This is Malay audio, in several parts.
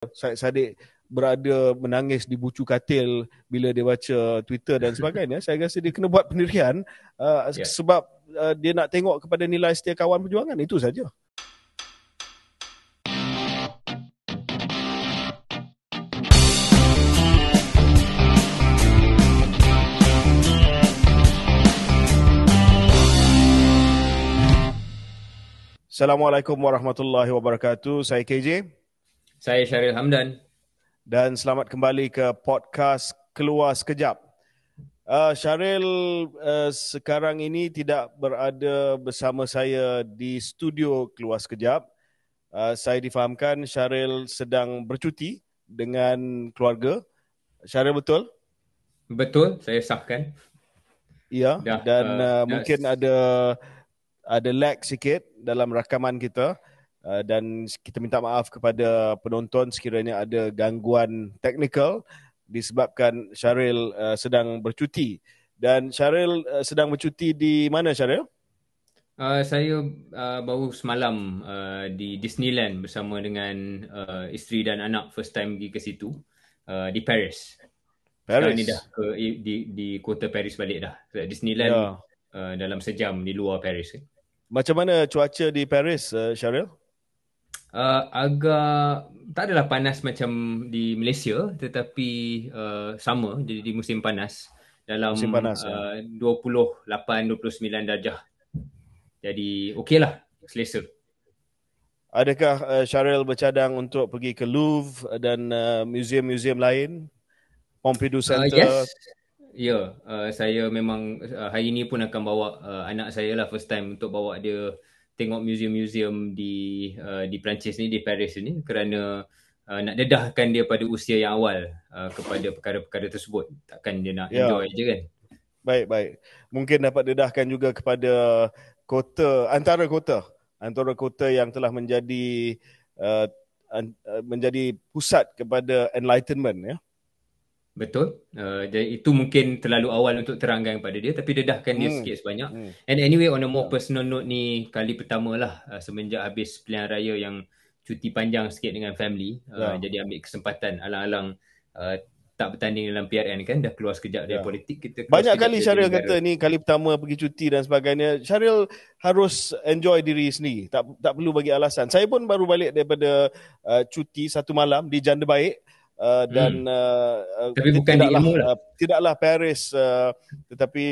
Syed Saddiq berada menangis di bucu katil bila dia baca Twitter dan sebagainya. Saya rasa dia kena buat pendirian sebab dia nak tengok kepada nilai setia kawan perjuangan. Itu saja. Assalamualaikum warahmatullahi wabarakatuh. Saya KJ. Saya Syaril Hamdan. Dan selamat kembali ke podcast Keluar Sekejap. Syaril sekarang ini tidak berada bersama saya di studio Keluar Sekejap. Saya difahamkan Syaril sedang bercuti dengan keluarga. Syaril, betul? Betul, saya sahkan. Ya, dan mungkin ada lag sikit dalam rakaman kita. Dan kita minta maaf kepada penonton sekiranya ada gangguan teknikal disebabkan Syaril sedang bercuti. Dan Syaril sedang bercuti di mana, Syaril? Saya baru semalam di Disneyland bersama dengan isteri dan anak, first time pergi ke situ, di Paris. Sekarang ni dah di kota Paris balik dah. Disneyland dalam sejam di luar Paris. Macam mana cuaca di Paris, Syaril? Agak tak adalah panas macam di Malaysia, tetapi sama, jadi di musim panas dalam musim panas, 28-29 darjah. Jadi okeylah, selesa. Adakah Syaril bercadang untuk pergi ke Louvre dan museum-museum lain? Pompidou Center? Yes. Ya, saya memang hari ini pun akan bawa anak saya lah, first time untuk bawa dia tengok museum-museum di Perancis ni, di Paris ni, kerana nak dedahkan dia pada usia yang awal kepada perkara-perkara tersebut. Takkan dia nak enjoy je kan. Baik. Mungkin dapat dedahkan juga kepada antara kota yang telah menjadi pusat kepada enlightenment, ya. Betul. Jadi itu mungkin terlalu awal untuk terangkan kepada dia, tapi dedahkan dia sikit sebanyak. And anyway, on a more personal note ni, kali pertama lah semenjak habis pilihan raya yang cuti panjang sikit dengan family. Jadi ambil kesempatan alang-alang tak bertanding dalam PRN kan, dah keluar sekejap dari politik. Kita banyak kali Syaril kata ni kali pertama pergi cuti dan sebagainya. Syaril harus enjoy diri sendiri. Tak perlu bagi alasan. Saya pun baru balik daripada cuti satu malam di Janda Baik. Dan tapi bukan tidaklah Paris, tetapi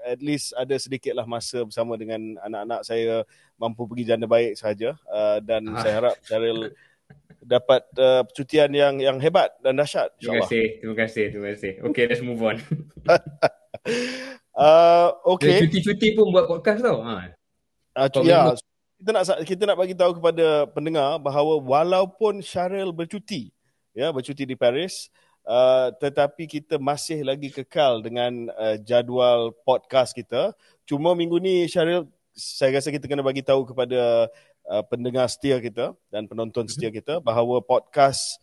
at least ada sedikitlah masa bersama dengan anak-anak saya, mampu pergi Janda Baik sahaja. Dan saya harap Syaril dapat percutian yang hebat dan dahsyat, insyaAllah. Terima kasih. Okay, let's move on. Okay. Cuti-cuti pun buat podcast tau. Kita nak bagi tahu kepada pendengar bahawa walaupun Syaril bercuti di Paris, tetapi kita masih lagi kekal dengan jadual podcast kita. Cuma minggu ni Syaril, saya rasa kita kena bagi tahu kepada pendengar setia kita dan penonton setia kita bahawa podcast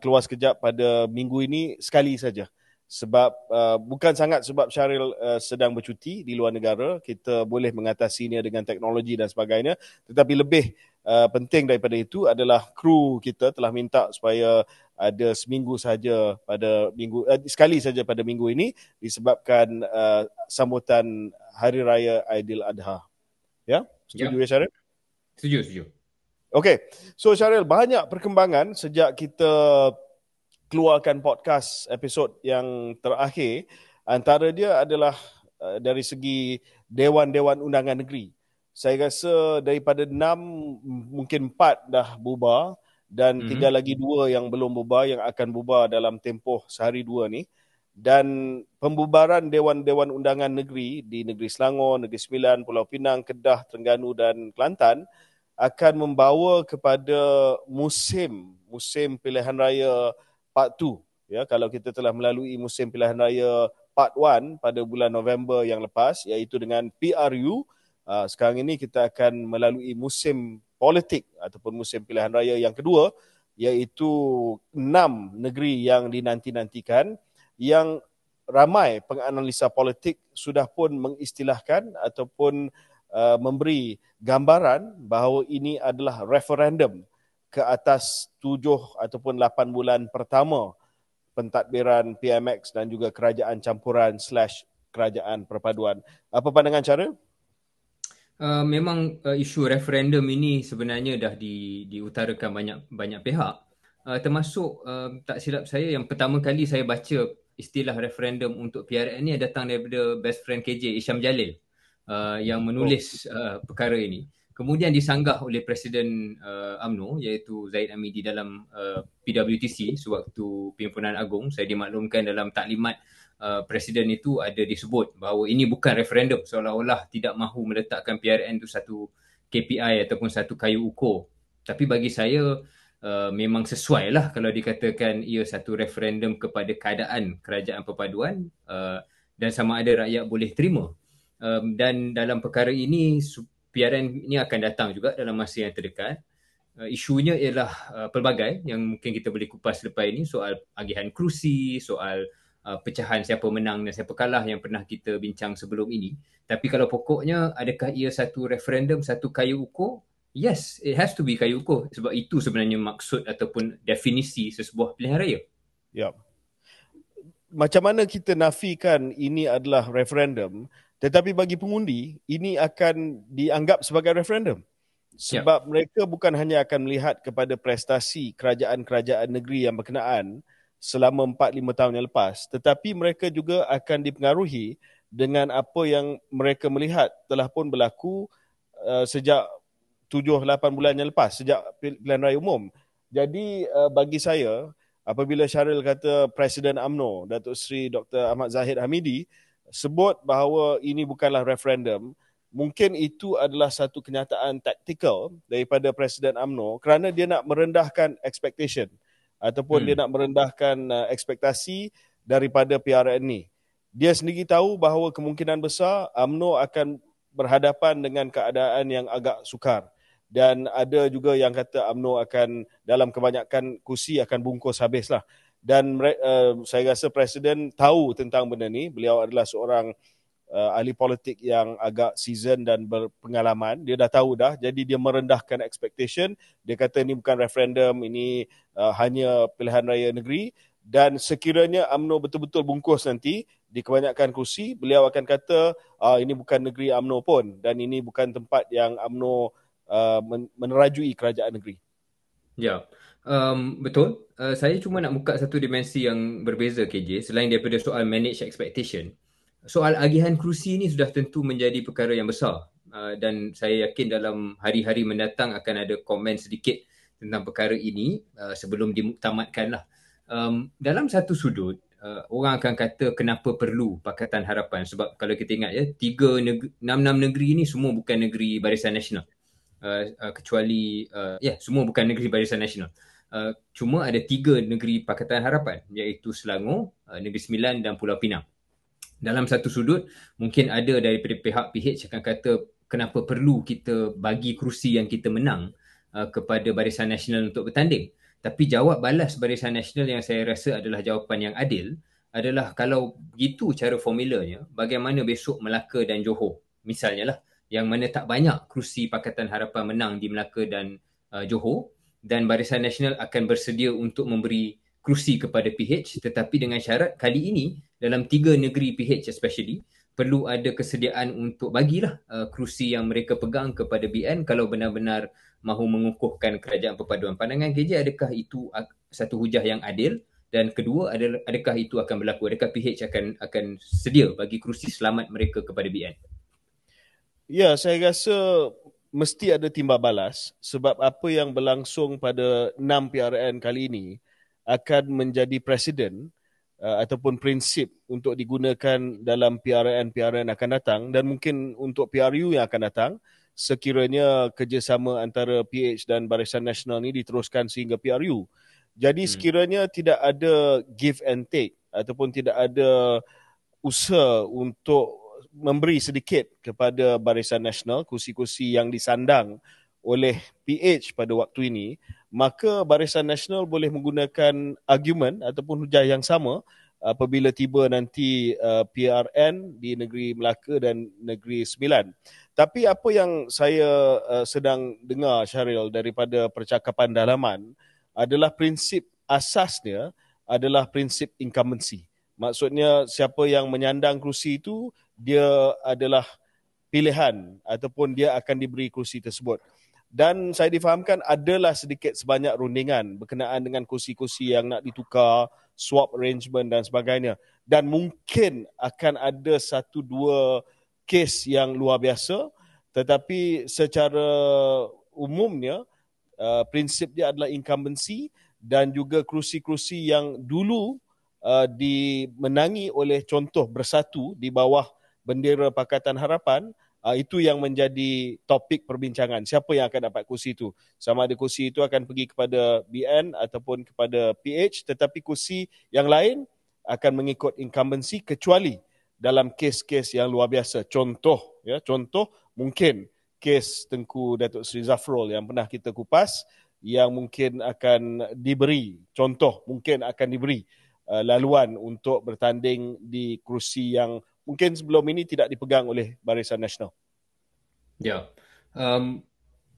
Keluar Sekejap pada minggu ini sekali saja. Sebab bukan sangat sebab Syaril sedang bercuti di luar negara, kita boleh mengatasinya dengan teknologi dan sebagainya, tetapi lebih penting daripada itu adalah kru kita telah minta supaya ada sekali saja pada minggu ini disebabkan sambutan Hari Raya Aidiladha. Ya, setuju ya Syaril? Setuju. Okay, so Syaril, banyak perkembangan sejak kita keluarkan podcast episod yang terakhir. Antara dia adalah dari segi Dewan-Dewan Undangan Negeri. Saya rasa daripada 6, mungkin 4 dah bubar dan tinggal lagi 2 yang belum bubar, yang akan bubar dalam tempoh sehari 2 ni. Dan pembubaran Dewan-Dewan Undangan Negeri di Negeri Selangor, Negeri Sembilan, Pulau Pinang, Kedah, Terengganu dan Kelantan akan membawa kepada musim pilihan raya Part 2. Ya, kalau kita telah melalui musim pilihan raya Part 1 pada bulan November yang lepas, iaitu dengan PRU, sekarang ini kita akan melalui musim politik ataupun musim pilihan raya yang kedua, iaitu 6 negeri yang dinanti-nantikan, yang ramai penganalisa politik sudah pun mengistilahkan ataupun memberi gambaran bahawa ini adalah referendum ke atas 7 ataupun 8 bulan pertama pentadbiran PMX dan juga kerajaan campuran / kerajaan perpaduan. Apa pandangan cara? Memang isu referendum ini sebenarnya dah diutarakan banyak pihak. Termasuk tak silap saya yang pertama kali saya baca istilah referendum untuk PRN ni datang daripada best friend KJ Isham Jalil yang menulis perkara ini. Kemudian disanggah oleh Presiden UMNO iaitu Zahid Hamidi dalam PWTC sewaktu Pimpinan Agung. Saya dimaklumkan dalam taklimat Presiden itu ada disebut bahawa ini bukan referendum, seolah-olah tidak mahu meletakkan PRN itu satu KPI ataupun satu kayu ukur. Tapi bagi saya memang sesuai lah kalau dikatakan ia satu referendum kepada keadaan kerajaan perpaduan dan sama ada rakyat boleh terima. Dan dalam perkara ini PRN ini akan datang juga dalam masa yang terdekat. Isunya ialah pelbagai yang mungkin kita boleh kupas selepas ini, soal agihan kerusi, soal pecahan siapa menang dan siapa kalah yang pernah kita bincang sebelum ini. Tapi kalau pokoknya adakah ia satu referendum, satu kayu ukur? Yes, it has to be kayu ukur sebab itu sebenarnya maksud ataupun definisi sesebuah pilihan raya. Ya. Macam mana kita nafikan ini adalah referendum, tetapi bagi pengundi ini akan dianggap sebagai referendum. Sebab mereka bukan hanya akan melihat kepada prestasi kerajaan-kerajaan negeri yang berkenaan selama 4-5 tahun yang lepas, tetapi mereka juga akan dipengaruhi dengan apa yang mereka melihat telah pun berlaku sejak 7-8 bulan yang lepas, sejak pilihan raya umum. Jadi bagi saya, apabila Syaril kata Presiden UMNO, Datuk Seri Dr. Ahmad Zahid Hamidi, sebut bahawa ini bukanlah referendum, mungkin itu adalah satu kenyataan taktikal daripada Presiden UMNO kerana dia nak merendahkan expectation ataupun dia nak merendahkan ekspektasi daripada PRN ni. Dia sendiri tahu bahawa kemungkinan besar UMNO akan berhadapan dengan keadaan yang agak sukar. Dan ada juga yang kata UMNO akan dalam kebanyakan kursi akan bungkus habislah. Dan saya rasa Presiden tahu tentang benda ni. Beliau adalah seorang ahli politik yang agak seasoned dan berpengalaman. Dia dah tahu dah, jadi dia merendahkan expectation. Dia kata ini bukan referendum, ini hanya pilihan raya negeri. Dan sekiranya UMNO betul-betul bungkus nanti di kebanyakan kursi, beliau akan kata ini bukan negeri UMNO pun dan ini bukan tempat yang UMNO menerajui kerajaan negeri. Ya, betul. Saya cuma nak buka satu dimensi yang berbeza KJ selain daripada soal manage expectation. Soal agihan kerusi ini sudah tentu menjadi perkara yang besar dan saya yakin dalam hari-hari mendatang akan ada komen sedikit tentang perkara ini sebelum dimuktamadkan lah. Dalam satu sudut, orang akan kata kenapa perlu Pakatan Harapan, sebab kalau kita ingat ya, 6 negeri ini semua bukan negeri Barisan Nasional. Kecuali semua bukan negeri Barisan Nasional. Cuma ada 3 negeri Pakatan Harapan, iaitu Selangor, Negeri Sembilan dan Pulau Pinang. Dalam satu sudut, mungkin ada daripada pihak PH akan kata kenapa perlu kita bagi kerusi yang kita menang kepada Barisan Nasional untuk bertanding. Tapi jawab balas Barisan Nasional yang saya rasa adalah jawapan yang adil adalah kalau begitu cara formulanya, bagaimana besok Melaka dan Johor misalnya lah, yang mana tak banyak kerusi Pakatan Harapan menang di Melaka dan Johor, dan Barisan Nasional akan bersedia untuk memberi kerusi kepada PH, tetapi dengan syarat kali ini dalam 3 negeri PH especially perlu ada kesediaan untuk bagilah kerusi yang mereka pegang kepada BN kalau benar-benar mahu mengukuhkan kerajaan perpaduan. Pandangan KJ, adakah itu satu hujah yang adil? Dan kedua, adakah itu akan berlaku? Adakah PH akan sedia bagi kerusi selamat mereka kepada BN? Ya, saya rasa mesti ada timbal balas sebab apa yang berlangsung pada 6 PRN kali ini akan menjadi presiden ataupun prinsip untuk digunakan dalam PRN akan datang dan mungkin untuk PRU yang akan datang sekiranya kerjasama antara PH dan Barisan Nasional ini diteruskan sehingga PRU. Jadi sekiranya tidak ada give and take ataupun tidak ada usaha untuk memberi sedikit kepada Barisan Nasional, kursi-kursi yang disandang oleh PH pada waktu ini, maka Barisan Nasional boleh menggunakan argument ataupun hujah yang sama apabila tiba nanti PRN di negeri Melaka dan negeri Sembilan. Tapi apa yang saya sedang dengar, Syahril, daripada percakapan dalaman adalah prinsip asasnya adalah prinsip incumbency. Maksudnya siapa yang menyandang kerusi itu, dia adalah pilihan ataupun dia akan diberi kerusi tersebut. Dan saya difahamkan adalah sedikit sebanyak rundingan berkenaan dengan kursi-kursi yang nak ditukar, swap arrangement dan sebagainya. Dan mungkin akan ada satu dua kes yang luar biasa, tetapi secara umumnya prinsip dia adalah incumbency dan juga kerusi-kerusi yang dulu dimenangi oleh contoh Bersatu di bawah bendera Pakatan Harapan, itu yang menjadi topik perbincangan. Siapa yang akan dapat kursi itu? Sama ada kursi itu akan pergi kepada BN ataupun kepada PH, tetapi kursi yang lain akan mengikut incumbency kecuali dalam kes-kes yang luar biasa. Contoh mungkin kes Tengku Datuk Seri Zafrul yang pernah kita kupas, yang mungkin akan diberi laluan untuk bertanding di kerusi yang mungkin sebelum ini tidak dipegang oleh Barisan Nasional. Ya.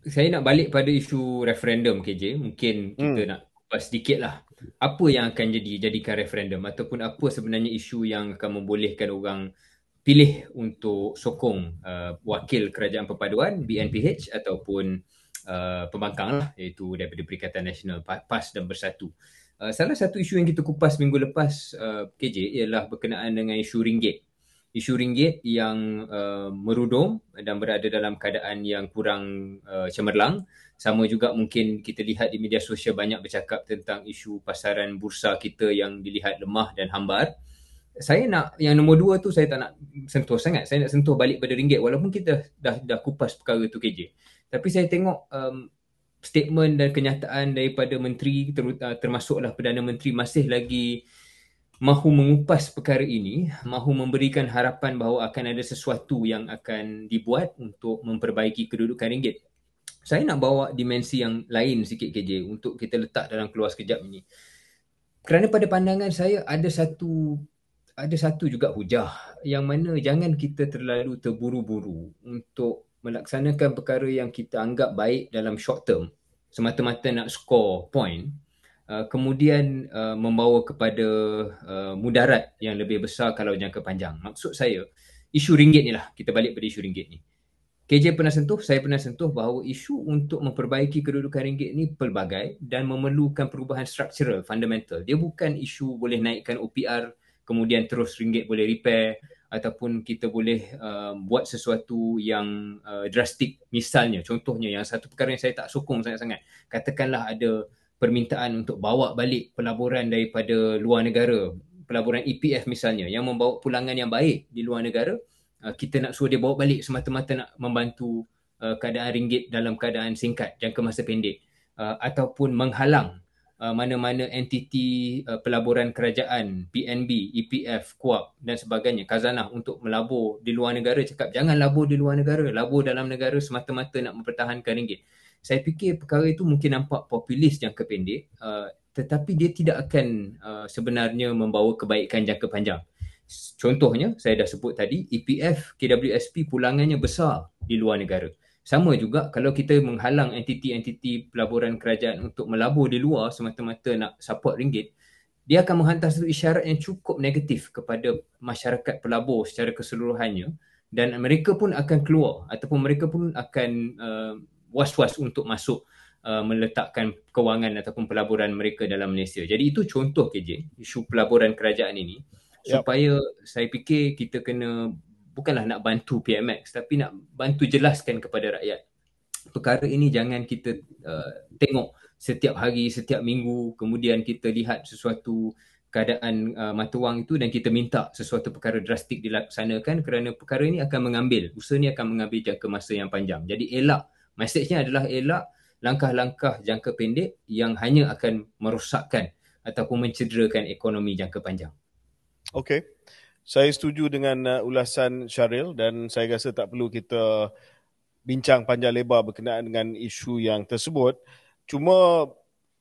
Saya nak balik pada isu referendum, KJ. Mungkin kita nak kupas sedikit lah. Apa yang akan jadikan referendum ataupun apa sebenarnya isu yang akan membolehkan orang pilih untuk sokong wakil kerajaan perpaduan, BNPH ataupun pembangkang lah, iaitu daripada Perikatan Nasional, PAS dan Bersatu. Salah satu isu yang kita kupas minggu lepas, KJ, ialah berkenaan dengan isu ringgit. Isu ringgit yang merudum dan berada dalam keadaan yang kurang cemerlang. Sama juga mungkin kita lihat di media sosial banyak bercakap tentang isu pasaran bursa kita yang dilihat lemah dan hambar. Saya nak, yang nombor 2 tu saya tak nak sentuh sangat. Saya nak sentuh balik pada ringgit walaupun kita dah kupas perkara tu, KJ. Tapi saya tengok statement dan kenyataan daripada menteri, termasuklah Perdana Menteri, masih lagi mahu mengupas perkara ini, mahu memberikan harapan bahawa akan ada sesuatu yang akan dibuat untuk memperbaiki kedudukan ringgit. Saya nak bawa dimensi yang lain sikit, KJ, untuk kita letak dalam keluar sekejap ini. Kerana pada pandangan saya ada satu juga hujah yang mana jangan kita terlalu terburu-buru untuk melaksanakan perkara yang kita anggap baik dalam short term, semata-mata nak score point, kemudian membawa kepada mudarat yang lebih besar kalau jangka panjang. Maksud saya, isu ringgit ni lah, kita balik pada isu ringgit ni. KJ pernah sentuh, saya pernah sentuh bahawa isu untuk memperbaiki kedudukan ringgit ni pelbagai dan memerlukan perubahan struktural, fundamental. Dia bukan isu boleh naikkan OPR, kemudian terus ringgit boleh repair, ataupun kita boleh buat sesuatu yang drastik. Misalnya, contohnya yang satu perkara yang saya tak sokong sangat-sangat, katakanlah ada permintaan untuk bawa balik pelaburan daripada luar negara, pelaburan EPF misalnya, yang membawa pulangan yang baik di luar negara, kita nak suruh dia bawa balik semata-mata nak membantu keadaan ringgit dalam keadaan singkat, jangka masa pendek, ataupun menghalang mana-mana entiti pelaburan kerajaan, PNB, EPF, KUAP dan sebagainya, khazanah untuk melabur di luar negara, cakap jangan labur di luar negara, labur dalam negara semata-mata nak mempertahankan ringgit. Saya fikir perkara itu mungkin nampak populis jangka pendek, tetapi dia tidak akan sebenarnya membawa kebaikan jangka panjang. Contohnya, saya dah sebut tadi, EPF, KWSP pulangannya besar di luar negara. Sama juga kalau kita menghalang entiti-entiti pelaburan kerajaan untuk melabur di luar semata-mata nak support ringgit, dia akan menghantar satu isyarat yang cukup negatif kepada masyarakat pelabur secara keseluruhannya, dan mereka pun akan keluar ataupun mereka pun akan was-was untuk masuk meletakkan kewangan ataupun pelaburan mereka dalam Malaysia. Jadi itu contoh, KJ, isu pelaburan kerajaan ini. Supaya saya fikir kita kena, bukanlah nak bantu PMX, tapi nak bantu jelaskan kepada rakyat. Perkara ini jangan kita tengok setiap hari, setiap minggu, kemudian kita lihat sesuatu keadaan mata wang itu dan kita minta sesuatu perkara drastik dilaksanakan, kerana perkara ini akan mengambil, usaha ini akan mengambil jangka masa yang panjang. Jadi elak, mesejnya adalah elak langkah-langkah jangka pendek yang hanya akan merosakkan ataupun mencederakan ekonomi jangka panjang. Okey, saya setuju dengan ulasan Syahril dan saya rasa tak perlu kita bincang panjang lebar berkenaan dengan isu yang tersebut. Cuma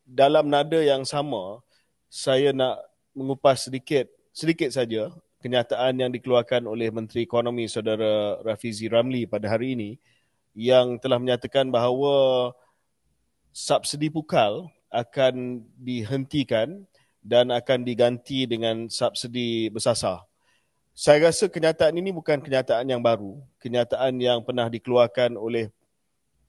dalam nada yang sama, saya nak mengupas sedikit sedikit saja kenyataan yang dikeluarkan oleh Menteri Ekonomi Saudara Rafizi Ramli pada hari ini yang telah menyatakan bahawa subsidi pukal akan dihentikan dan akan diganti dengan subsidi bersasar. Saya rasa kenyataan ini bukan kenyataan yang baru, kenyataan yang pernah dikeluarkan oleh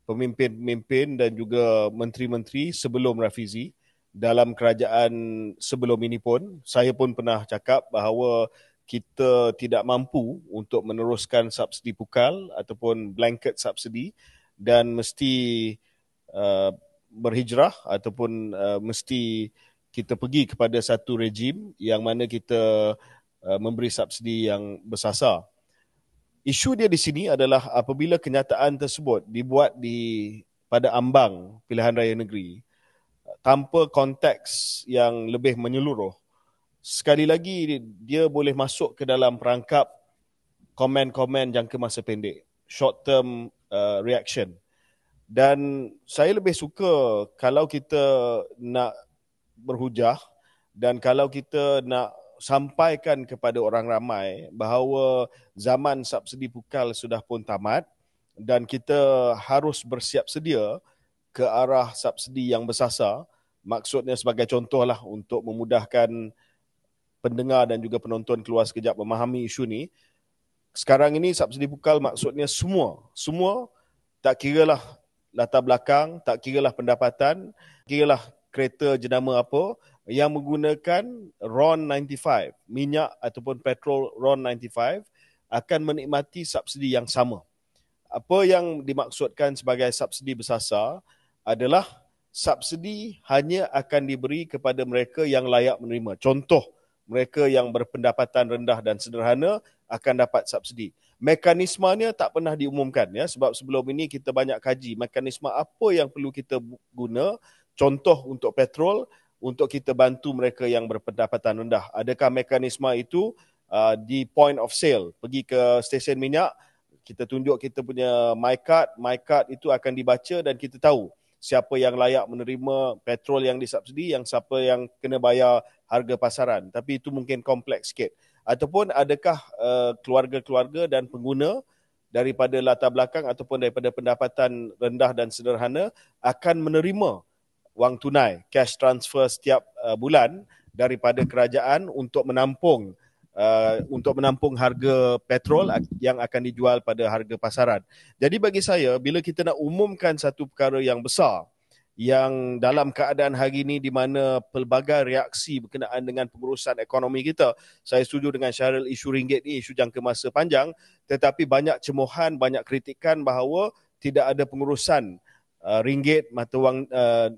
pemimpin-pemimpin dan juga menteri-menteri sebelum Rafizi dalam kerajaan sebelum ini pun. Saya pun pernah cakap bahawa kita tidak mampu untuk meneruskan subsidi pukal ataupun blanket subsidi dan mesti berhijrah ataupun mesti kita pergi kepada satu rejim yang mana kita memberi subsidi yang bersasar. Isu dia di sini adalah apabila kenyataan tersebut dibuat pada ambang pilihan raya negeri tanpa konteks yang lebih menyeluruh, sekali lagi dia boleh masuk ke dalam perangkap komen-komen jangka masa pendek, short term reaction. Dan saya lebih suka kalau kita nak berhujah dan kalau kita nak sampaikan kepada orang ramai bahawa zaman subsidi pukal sudah pun tamat dan kita harus bersiap sedia ke arah subsidi yang bersasar. Maksudnya sebagai contohlah untuk memudahkan pendengar dan juga penonton keluar sekejap memahami isu ni. Sekarang ini subsidi pukal maksudnya semua tak kiralah latar belakang, tak kiralah pendapatan, kiralah kereta jenama apa, yang menggunakan RON 95, minyak ataupun petrol RON 95 akan menikmati subsidi yang sama. Apa yang dimaksudkan sebagai subsidi bersasar adalah subsidi hanya akan diberi kepada mereka yang layak menerima. Contoh, mereka yang berpendapatan rendah dan sederhana akan dapat subsidi. Mekanismenya tak pernah diumumkan, ya, sebab sebelum ini kita banyak kaji mekanisme apa yang perlu kita guna. Contoh untuk petrol, untuk kita bantu mereka yang berpendapatan rendah. Adakah mekanisme itu di point of sale? Pergi ke stesen minyak, kita tunjuk kita punya my card itu akan dibaca dan kita tahu siapa yang layak menerima petrol yang disubsidi, yang siapa yang kena bayar harga pasaran. Tapi itu mungkin kompleks sikit. Ataupun adakah keluarga-keluarga dan pengguna daripada latar belakang ataupun daripada pendapatan rendah dan sederhana akan menerima wang tunai, cash transfer setiap bulan daripada kerajaan untuk menampung harga petrol yang akan dijual pada harga pasaran. Jadi bagi saya, bila kita nak umumkan satu perkara yang besar, yang dalam keadaan hari ini di mana pelbagai reaksi berkenaan dengan pengurusan ekonomi kita, saya setuju dengan Syaril, isu ringgit ni isu jangka masa panjang, tetapi banyak cemohan, banyak kritikan bahawa tidak ada pengurusan ringgit, mata wang,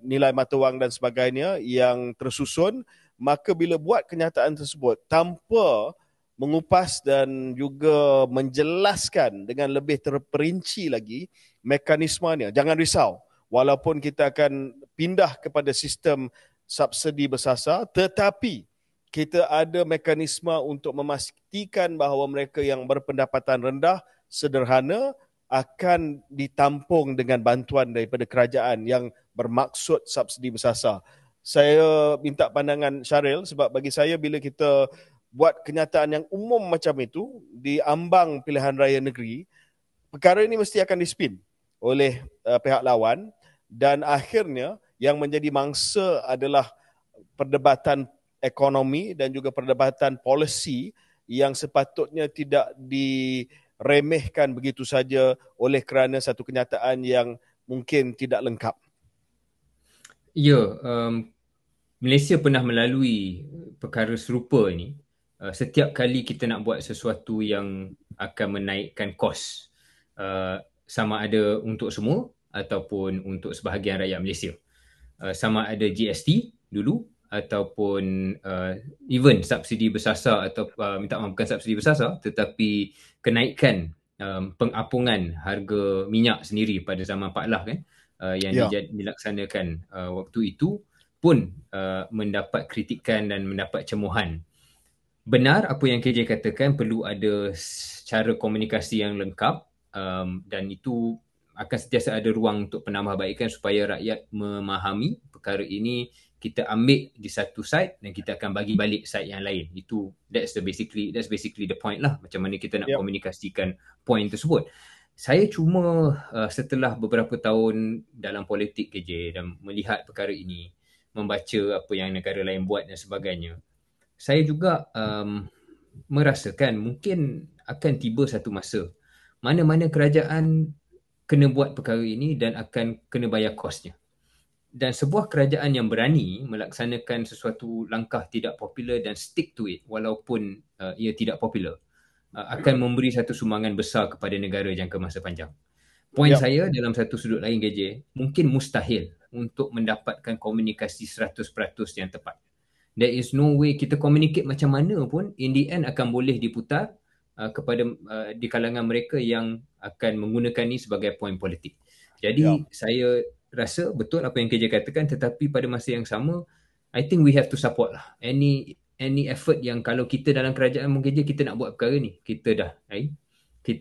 nilai mata wang dan sebagainya yang tersusun. Maka bila buat kenyataan tersebut tanpa mengupas dan juga menjelaskan dengan lebih terperinci lagi mekanismenya, jangan risau, walaupun kita akan pindah kepada sistem subsidi bersasar, tetapi kita ada mekanisme untuk memastikan bahawa mereka yang berpendapatan rendah, sederhana, akan ditampung dengan bantuan daripada kerajaan yang bermaksud subsidi bersasar. Saya minta pandangan Syaril sebab bagi saya bila kita buat kenyataan yang umum macam itu di ambang pilihan raya negeri, perkara ini mesti akan dispin oleh pihak lawan dan akhirnya yang menjadi mangsa adalah perdebatan ekonomi dan juga perdebatan polisi yang sepatutnya tidak diremehkan begitu saja oleh kerana satu kenyataan yang mungkin tidak lengkap. Ya, Malaysia pernah melalui perkara serupa ni. Setiap kali kita nak buat sesuatu yang akan menaikkan kos, sama ada untuk semua ataupun untuk sebahagian rakyat Malaysia. Sama ada GST dulu ataupun even subsidi bersasar atau minta maaf, bukan subsidi bersasar tetapi kenaikan pengapungan harga minyak sendiri pada zaman Pak Lah kan, yang dilaksanakan waktu itu pun mendapat kritikan dan mendapat cemohan. Benar apa yang KJ katakan, perlu ada cara komunikasi yang lengkap, dan itu akan sentiasa ada ruang untuk penambahbaikan supaya rakyat memahami perkara ini kita ambil di satu side dan kita akan bagi balik side yang lain. That's basically the point lah, macam mana kita nak komunikasikan point tersebut. Saya cuma setelah beberapa tahun dalam politik KJ dan melihat perkara ini, membaca apa yang negara lain buat dan sebagainya, saya juga merasakan mungkin akan tiba satu masa mana-mana kerajaan kena buat perkara ini dan akan kena bayar kosnya. Dan sebuah kerajaan yang berani melaksanakan sesuatu langkah tidak popular dan stick to it walaupun ia tidak popular, akan memberi satu sumbangan besar kepada negara jangka masa panjang. Poin saya dalam satu sudut lain KJ, mungkin mustahil untuk mendapatkan komunikasi 100% yang tepat. There is no way kita communicate macam mana pun, in the end akan boleh diputar kepada di kalangan mereka yang akan menggunakan ini sebagai poin politik. Jadi saya rasa betul apa yang KJ katakan, tetapi pada masa yang sama I think we have to support lah any effort yang kalau kita dalam kerajaan mungkin je kita nak buat perkara ni, kita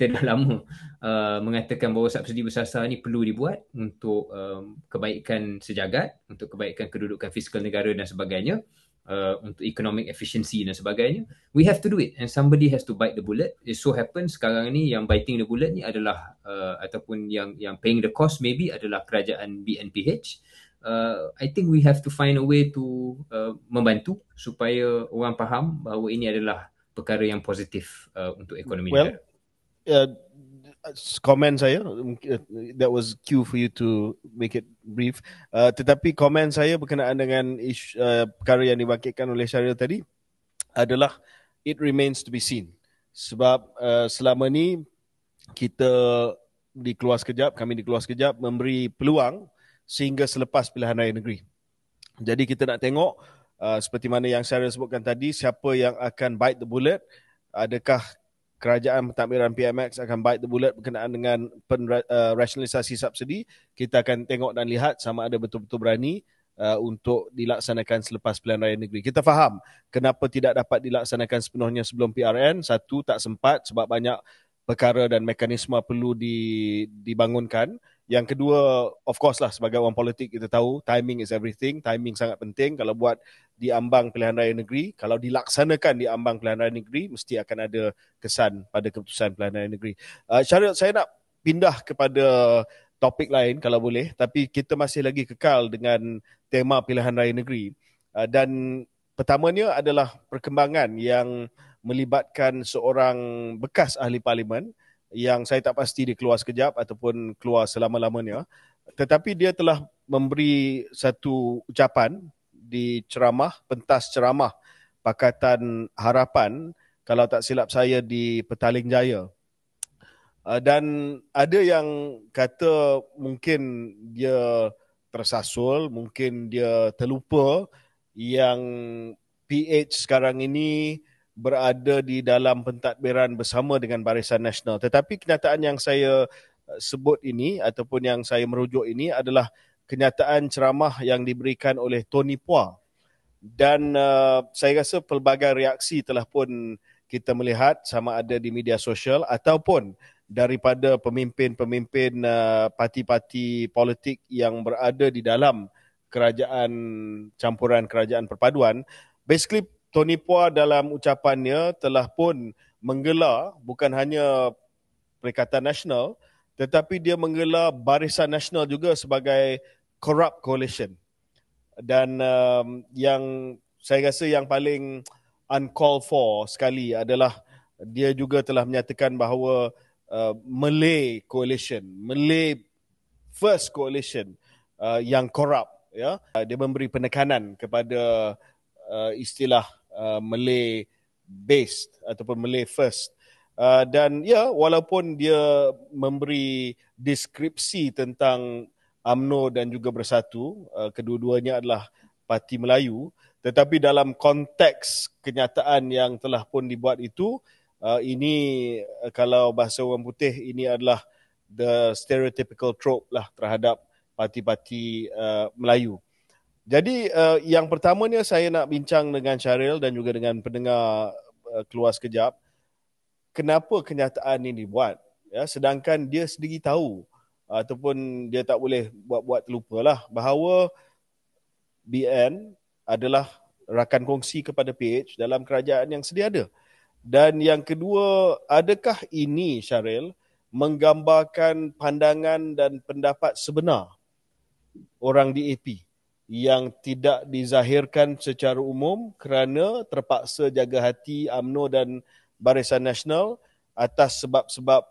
dah lama mengatakan bahawa subsidi bersasar ni perlu dibuat untuk kebaikan sejagat, untuk kebaikan kedudukan fiskal negara dan sebagainya, untuk economic efficiency dan sebagainya. We have to do it and somebody has to bite the bullet. It so happens sekarang ni yang biting the bullet ni adalah ataupun yang paying the cost maybe adalah kerajaan BNPH. I think we have to find a way to membantu supaya orang faham bahawa ini adalah perkara yang positif untuk ekonomi negara. Komen saya, that was cue for you to make it brief, tetapi komen saya berkenaan dengan perkara yang dibangkitkan oleh Syaril tadi adalah it remains to be seen. Sebab selama ni kita di Keluar Sekejap, kami di Keluar Sekejap memberi peluang sehingga selepas pilihan raya negeri. Jadi kita nak tengok seperti mana yang Syaril sebutkan tadi, siapa yang akan bite the bullet. Adakah kerajaan pentadbiran PMX akan bite the bullet berkenaan dengan rasionalisasi subsidi? Kita akan tengok dan lihat sama ada betul-betul berani untuk dilaksanakan selepas pilihan raya negeri. Kita faham kenapa tidak dapat dilaksanakan sepenuhnya sebelum PRN. Satu, tak sempat sebab banyak perkara dan mekanisme perlu dibangunkan. Yang kedua, of course lah, sebagai orang politik kita tahu timing is everything. Timing sangat penting. Kalau buat di ambang pilihan raya negeri, kalau dilaksanakan di ambang pilihan raya negeri, mesti akan ada kesan pada keputusan pilihan raya negeri. Syaril, saya nak pindah kepada topik lain kalau boleh, tapi kita masih lagi kekal dengan tema pilihan raya negeri. Dan pertamanya adalah perkembangan yang melibatkan seorang bekas ahli parlimen yang saya tak pasti dia keluar sekejap ataupun keluar selama-lamanya, tetapi dia telah memberi satu ucapan di pentas ceramah Pakatan Harapan, kalau tak silap saya di Petaling Jaya. Dan ada yang kata mungkin dia tersasul, mungkin dia terlupa yang PH sekarang ini berada di dalam pentadbiran bersama dengan Barisan Nasional. Tetapi kenyataan yang saya sebut ini ataupun yang saya merujuk ini adalah kenyataan ceramah yang diberikan oleh Tony Pua. Dan saya rasa pelbagai reaksi telah pun kita melihat sama ada di media sosial ataupun daripada pemimpin-pemimpin parti-parti politik yang berada di dalam campuran kerajaan perpaduan. Basically, Tony Pua dalam ucapannya telah pun menggelar bukan hanya Perikatan Nasional, tetapi dia menggelar Barisan Nasional juga sebagai corrupt coalition. Dan yang saya rasa yang paling uncalled for sekali adalah dia juga telah menyatakan bahawa Malay coalition, Malay First coalition yang corrupt, ya. Dia memberi penekanan kepada istilah Malay based ataupun Malay first. Dan walaupun dia memberi deskripsi tentang UMNO dan juga Bersatu, kedua-duanya adalah parti Melayu, tetapi dalam konteks kenyataan yang telah pun dibuat itu, ini kalau bahasa orang putih, ini adalah the stereotypical trope lah terhadap parti-parti Melayu. Jadi yang pertamanya saya nak bincang dengan Syaril dan juga dengan pendengar Keluar Sekejap, kenapa kenyataan ini dibuat? Ya, sedangkan dia sendiri tahu ataupun dia tak boleh buat-buat terlupalah bahawa BN adalah rakan kongsi kepada PH dalam kerajaan yang sedia ada. Dan yang kedua, adakah ini, Syaril, menggambarkan pandangan dan pendapat sebenar orang di AP yang tidak dizahirkan secara umum kerana terpaksa jaga hati UMNO dan Barisan Nasional atas sebab-sebab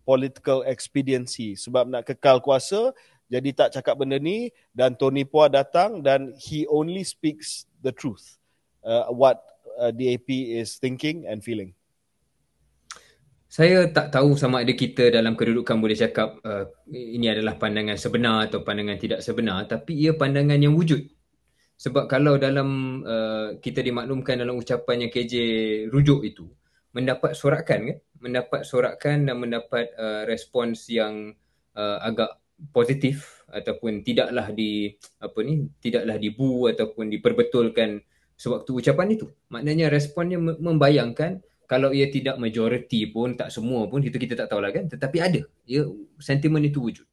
political expediency, sebab nak kekal kuasa, jadi tak cakap benda ni, dan Tony Pua datang dan he only speaks the truth, what DAP is thinking and feeling. Saya tak tahu sama ada kita dalam kedudukan boleh cakap ini adalah pandangan sebenar atau pandangan tidak sebenar, tapi ia pandangan yang wujud. Sebab kalau dalam kita dimaklumkan dalam ucapan yang KJ rujuk itu, mendapat sorakan dan mendapat respons yang agak positif ataupun tidaklah dibu ataupun diperbetulkan sewaktu ucapan itu. Maknanya responnya membayangkan kalau ia tidak majoriti pun, tak semua pun, kita tak tahulah kan, tetapi ada. Sentimen itu wujud.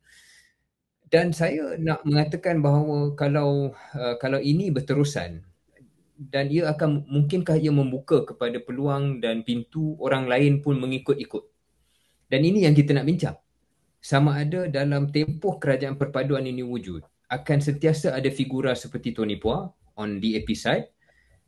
Dan saya nak mengatakan bahawa kalau ini berterusan dan mungkinkah ia membuka kepada peluang dan pintu orang lain pun mengikut-ikut. Dan ini yang kita nak bincang. Sama ada dalam tempoh kerajaan perpaduan ini wujud, akan sentiasa ada figura seperti Tony Pua on DAP side.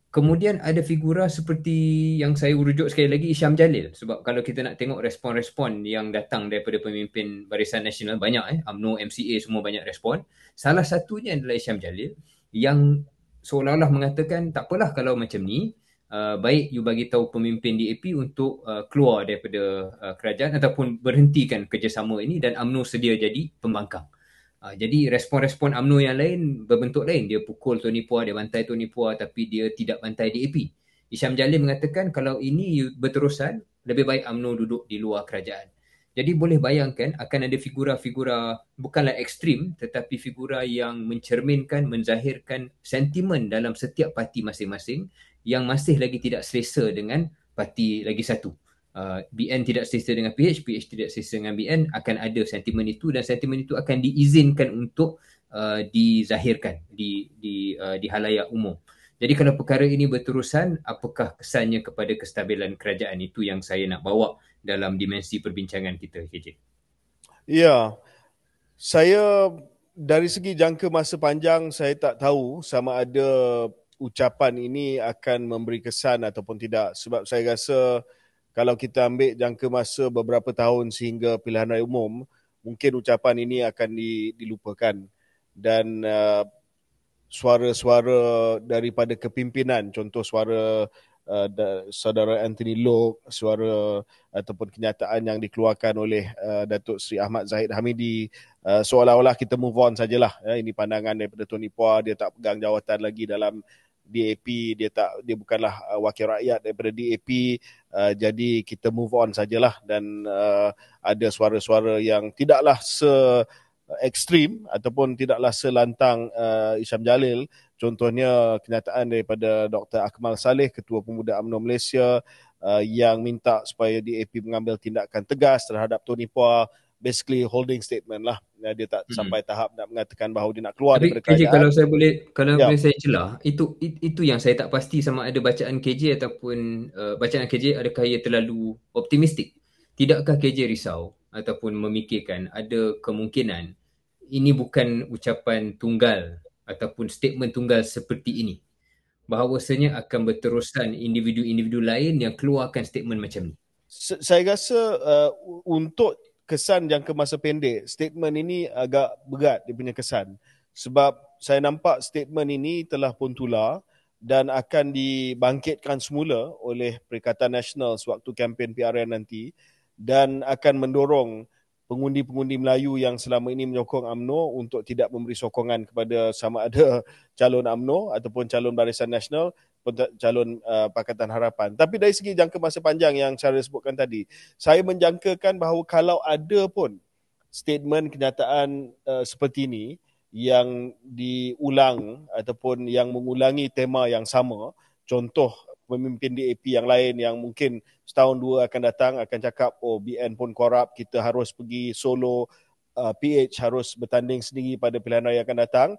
Kemudian ada figura seperti yang saya rujuk sekali lagi, Isham Jalil. Sebab kalau kita nak tengok respon-respon yang datang daripada pemimpin Barisan Nasional, banyak UMNO, MCA semua banyak respon. Salah satunya adalah Isham Jalil yang seolah-olah mengatakan tak apalah kalau macam ni, baik you bagi tahu pemimpin DAP untuk keluar daripada kerajaan ataupun berhentikan kerjasama ini dan UMNO sedia jadi pembangkang. Jadi respon-respon UMNO yang lain berbentuk lain. Dia pukul Tony Pua, dia bantai Tony Pua, tapi dia tidak bantai DAP. Isham Jalil mengatakan kalau ini berterusan, lebih baik UMNO duduk di luar kerajaan. Jadi boleh bayangkan akan ada figura-figura bukanlah ekstrim, tetapi figura yang mencerminkan, menzahirkan sentimen dalam setiap parti masing-masing yang masih lagi tidak selesa dengan parti lagi satu. BN tidak selesa dengan PH tidak selesa dengan BN, akan ada sentimen itu dan sentimen itu akan diizinkan untuk dizahirkan di halayak umum. Jadi kalau perkara ini berterusan, apakah kesannya kepada kestabilan kerajaan? Itu yang saya nak bawa dalam dimensi perbincangan kita, KJ. Ya, saya dari segi jangka masa panjang, saya tak tahu sama ada ucapan ini akan memberi kesan ataupun tidak. Sebab saya rasa kalau kita ambil jangka masa beberapa tahun sehingga pilihan raya umum, mungkin ucapan ini akan dilupakan. Dan suara-suara daripada kepimpinan, contoh suara saudara Anthony Loke, suara ataupun kenyataan yang dikeluarkan oleh Datuk Seri Ahmad Zahid Hamidi, seolah-olah kita move on sajalah. Ini pandangan daripada Tony Pua, dia tak pegang jawatan lagi dalam DAP, dia bukanlah wakil rakyat daripada DAP, jadi kita move on sajalah. Dan ada suara-suara yang tidaklah ekstrim ataupun tidaklah selantang Isham Jalil. Contohnya kenyataan daripada Dr. Akmal Saleh, Ketua Pemuda UMNO Malaysia, yang minta supaya DAP mengambil tindakan tegas terhadap Tony Pua, basically holding statement lah. Dia tak sampai tahap nak mengatakan bahawa dia nak keluar daripada kerajaan. KJ, kalau boleh saya celah, itu yang saya tak pasti sama ada bacaan KJ ataupun bacaan KJ adakah ia terlalu optimistik. Tidakkah KJ risau ataupun memikirkan ada kemungkinan ini bukan ucapan tunggal ataupun statement tunggal seperti ini, bahawasanya akan berterusan individu-individu lain yang keluarkan statement macam ni? Saya rasa untuk kesan jangka masa pendek, statement ini agak berat dia punya kesan. Sebab saya nampak statement ini telah pun tular dan akan dibangkitkan semula oleh Perikatan Nasional sewaktu kempen PRN nanti, dan akan mendorong pengundi-pengundi Melayu yang selama ini menyokong UMNO untuk tidak memberi sokongan kepada sama ada calon UMNO ataupun calon Barisan Nasional, calon Pakatan Harapan. Tapi dari segi jangka masa panjang yang saya sebutkan tadi, saya menjangkakan bahawa kalau ada pun statement kenyataan seperti ini yang diulang ataupun yang mengulangi tema yang sama, contoh pemimpin DAP yang lain yang mungkin setahun dua akan datang akan cakap, oh BN pun korup, kita harus pergi solo, PH harus bertanding sendiri pada pilihan raya akan datang.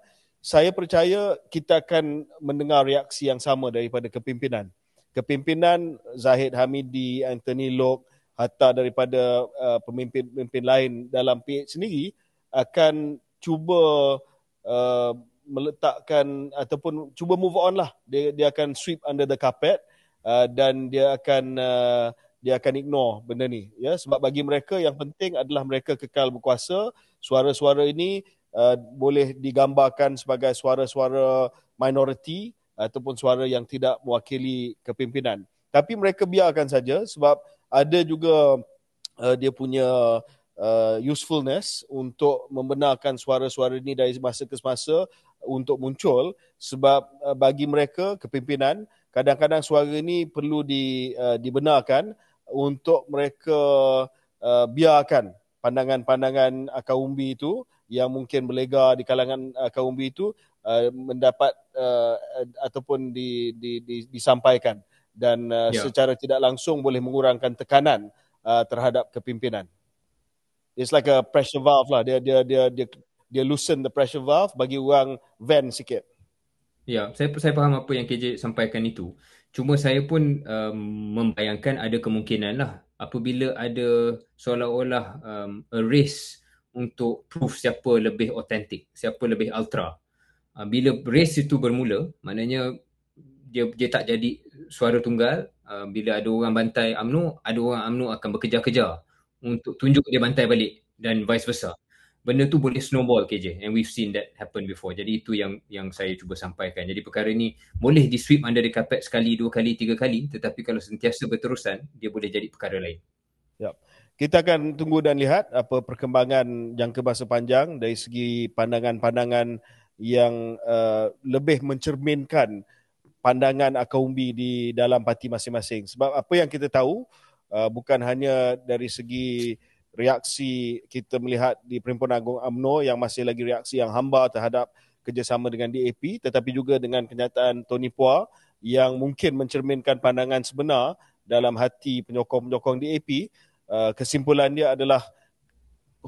saya percaya kita akan mendengar reaksi yang sama daripada kepimpinan. Kepimpinan Zahid Hamidi, Anthony Locke, hatta daripada pemimpin-pemimpin lain dalam PH sendiri akan cuba meletakkan ataupun cuba move on lah. Dia akan sweep under the carpet dan dia akan ignore benda ni, ya, sebab bagi mereka yang penting adalah mereka kekal berkuasa. Suara-suara ini boleh digambarkan sebagai suara-suara minoriti ataupun suara yang tidak mewakili kepimpinan. Tapi mereka biarkan saja sebab ada juga dia punya usefulness untuk membenarkan suara-suara ini dari masa ke semasa untuk muncul, sebab bagi mereka kepimpinan kadang-kadang suara ini perlu dibenarkan untuk mereka biarkan pandangan-pandangan akar umbi itu yang mungkin berlega di kalangan kaum umbi itu mendapat ataupun disampaikan dan secara tidak langsung boleh mengurangkan tekanan terhadap kepimpinan. It's like a pressure valve lah. Dia loosen the pressure valve, bagi orang vent sikit. Ya, saya faham apa yang KJ sampaikan itu. Cuma saya pun membayangkan ada kemungkinan lah apabila ada seolah-olah a race untuk proof siapa lebih authentic, siapa lebih ultra. Bila race itu bermula, maknanya dia tak jadi suara tunggal. Bila ada orang bantai UMNO, ada orang UMNO akan berkejar-kejar untuk tunjuk dia bantai balik dan vice versa. Benda tu boleh snowball KJ, and we've seen that happen before. Jadi itu yang saya cuba sampaikan. Jadi perkara ni boleh di sweep under the carpet sekali, 2 kali, 3 kali, tetapi kalau sentiasa berterusan, dia boleh jadi perkara lain. Yep. Kita akan tunggu dan lihat apa perkembangan jangka masa panjang dari segi pandangan-pandangan yang lebih mencerminkan pandangan akar umbi di dalam parti masing-masing. Sebab apa yang kita tahu bukan hanya dari segi reaksi kita melihat di Perhimpunan Agung UMNO yang masih lagi reaksi yang hamba terhadap kerjasama dengan DAP, tetapi juga dengan kenyataan Tony Pua yang mungkin mencerminkan pandangan sebenar dalam hati penyokong-penyokong DAP. Kesimpulan dia adalah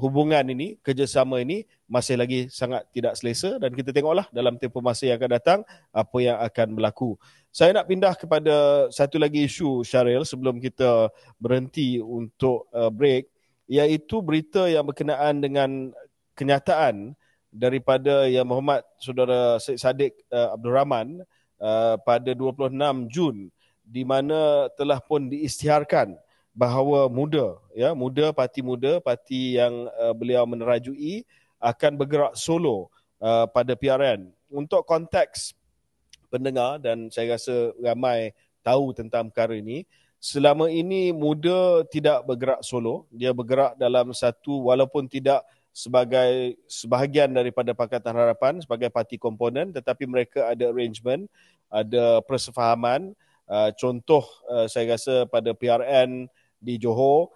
hubungan ini, kerjasama ini masih lagi sangat tidak selesa dan kita tengoklah dalam tempoh masa yang akan datang apa yang akan berlaku. Saya nak pindah kepada satu lagi isu, Syaril, sebelum kita berhenti untuk break, iaitu berita yang berkenaan dengan kenyataan daripada Yang Berhormat Saudara Syed Saddiq Abdul Rahman pada 26 Jun, di mana telah pun diisytiharkan bahawa parti yang beliau menerajui akan bergerak solo pada PRN. Untuk konteks pendengar, dan saya rasa ramai tahu tentang perkara ini, selama ini Muda tidak bergerak solo. Dia bergerak dalam satu, walaupun tidak sebagai sebahagian daripada Pakatan Harapan, sebagai parti komponen, tetapi mereka ada arrangement, ada persefahaman. Contoh saya rasa pada PRN di Johor,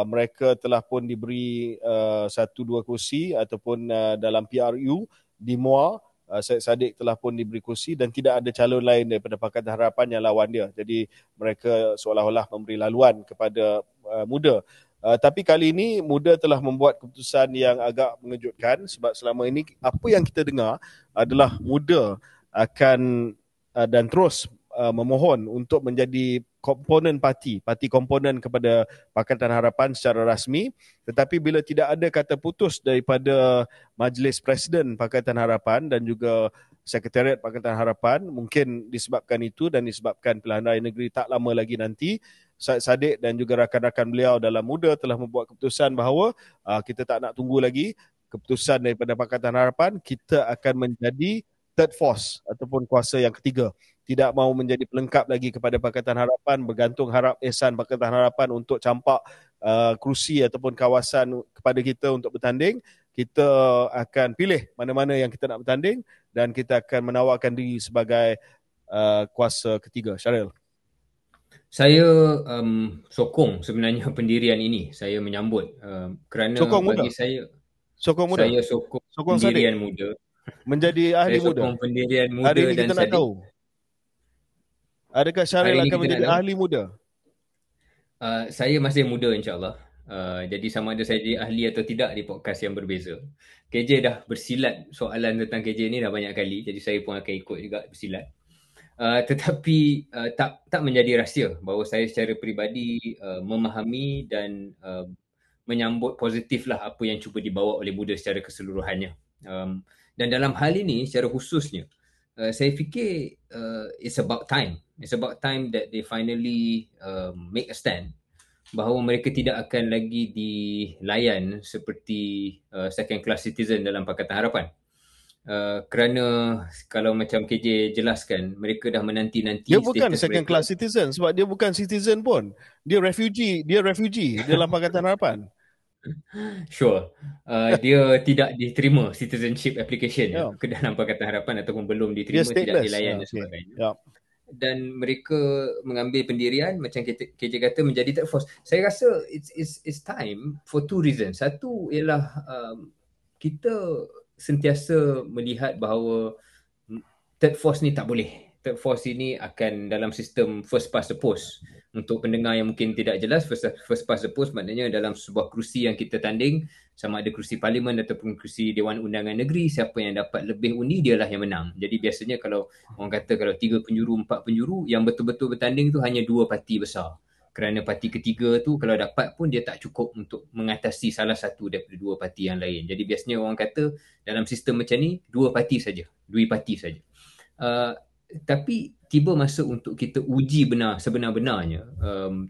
mereka telah pun diberi 1-2 kursi, ataupun dalam PRU di Muar, Syed Saddiq telah pun diberi kursi dan tidak ada calon lain daripada Pakatan Harapan yang lawan dia. Jadi mereka seolah-olah memberi laluan kepada Muda. Tapi kali ini Muda telah membuat keputusan yang agak mengejutkan, sebab selama ini apa yang kita dengar adalah Muda akan dan terus memohon untuk menjadi komponen parti komponen kepada Pakatan Harapan secara rasmi, tetapi bila tidak ada kata putus daripada Majlis Presiden Pakatan Harapan dan juga Sekretariat Pakatan Harapan, mungkin disebabkan itu dan disebabkan pilihan raya negeri tak lama lagi nanti, Syed Saddiq dan juga rakan-rakan beliau dalam Muda telah membuat keputusan bahawa kita tak nak tunggu lagi keputusan daripada Pakatan Harapan, kita akan menjadi third force ataupun kuasa yang ketiga. Tidak mahu menjadi pelengkap lagi kepada Pakatan Harapan, bergantung harap ihsan Pakatan Harapan untuk campak kerusi ataupun kawasan kepada kita untuk bertanding. Kita akan pilih mana-mana yang kita nak bertanding dan kita akan menawarkan diri sebagai kuasa ketiga. Syaril. Saya sokong sebenarnya pendirian ini. Saya menyambut kerana sokong bagi Muda. saya Saya sokong Saddiq pendirian Muda. Menjadi ahli saya Muda. Sokong pendirian Muda. Hari ini dan kita nak Saddiq. tahu, adakah Syaril akan menjadi ahli Muda? Saya masih muda, insyaAllah. Jadi sama ada saya jadi ahli atau tidak di podcast yang berbeza. KJ dah bersilat soalan tentang KJ ni dah banyak kali, jadi saya pun akan ikut juga bersilat. Tetapi tak menjadi rahsia bahawa saya secara peribadi memahami dan menyambut positiflah apa yang cuba dibawa oleh Buddha secara keseluruhannya. Dan dalam hal ini secara khususnya, saya fikir it's about time. It's about time that they finally make a stand bahawa mereka tidak akan lagi dilayan seperti second class citizen dalam Pakatan Harapan. Kerana kalau macam KJ jelaskan, mereka dah menanti-nanti Dia bukan status second mereka. class citizen sebab dia bukan citizen pun. Dia refugee dalam Pakatan Harapan. Sure. Dia tidak diterima citizenship application Yeah. ke dalam Pakatan Harapan ataupun belum Dia diterima, tidak stateless. dilayan dan Okay. sebagainya. Yeah. Dan mereka mengambil pendirian macam KJ kata menjadi third force. Saya rasa it's time for two reasons. Satu ialah kita sentiasa melihat bahawa third force ni tak boleh. Third force ini akan dalam sistem first past the post. Untuk pendengar yang mungkin tidak jelas, first past the post maknanya dalam sebuah kerusi yang kita tanding, sama ada kerusi parlimen ataupun kerusi Dewan Undangan Negeri, siapa yang dapat lebih undi dialah yang menang. Jadi biasanya kalau orang kata kalau 3 penjuru, 4 penjuru, yang betul-betul bertanding tu hanya 2 parti besar. Kerana parti ketiga tu kalau dapat pun dia tak cukup untuk mengatasi salah satu daripada 2 parti yang lain. Jadi biasanya orang kata dalam sistem macam ni 2 parti saja, 2 parti saja. Tapi tiba masa untuk kita uji sebenar-benarnya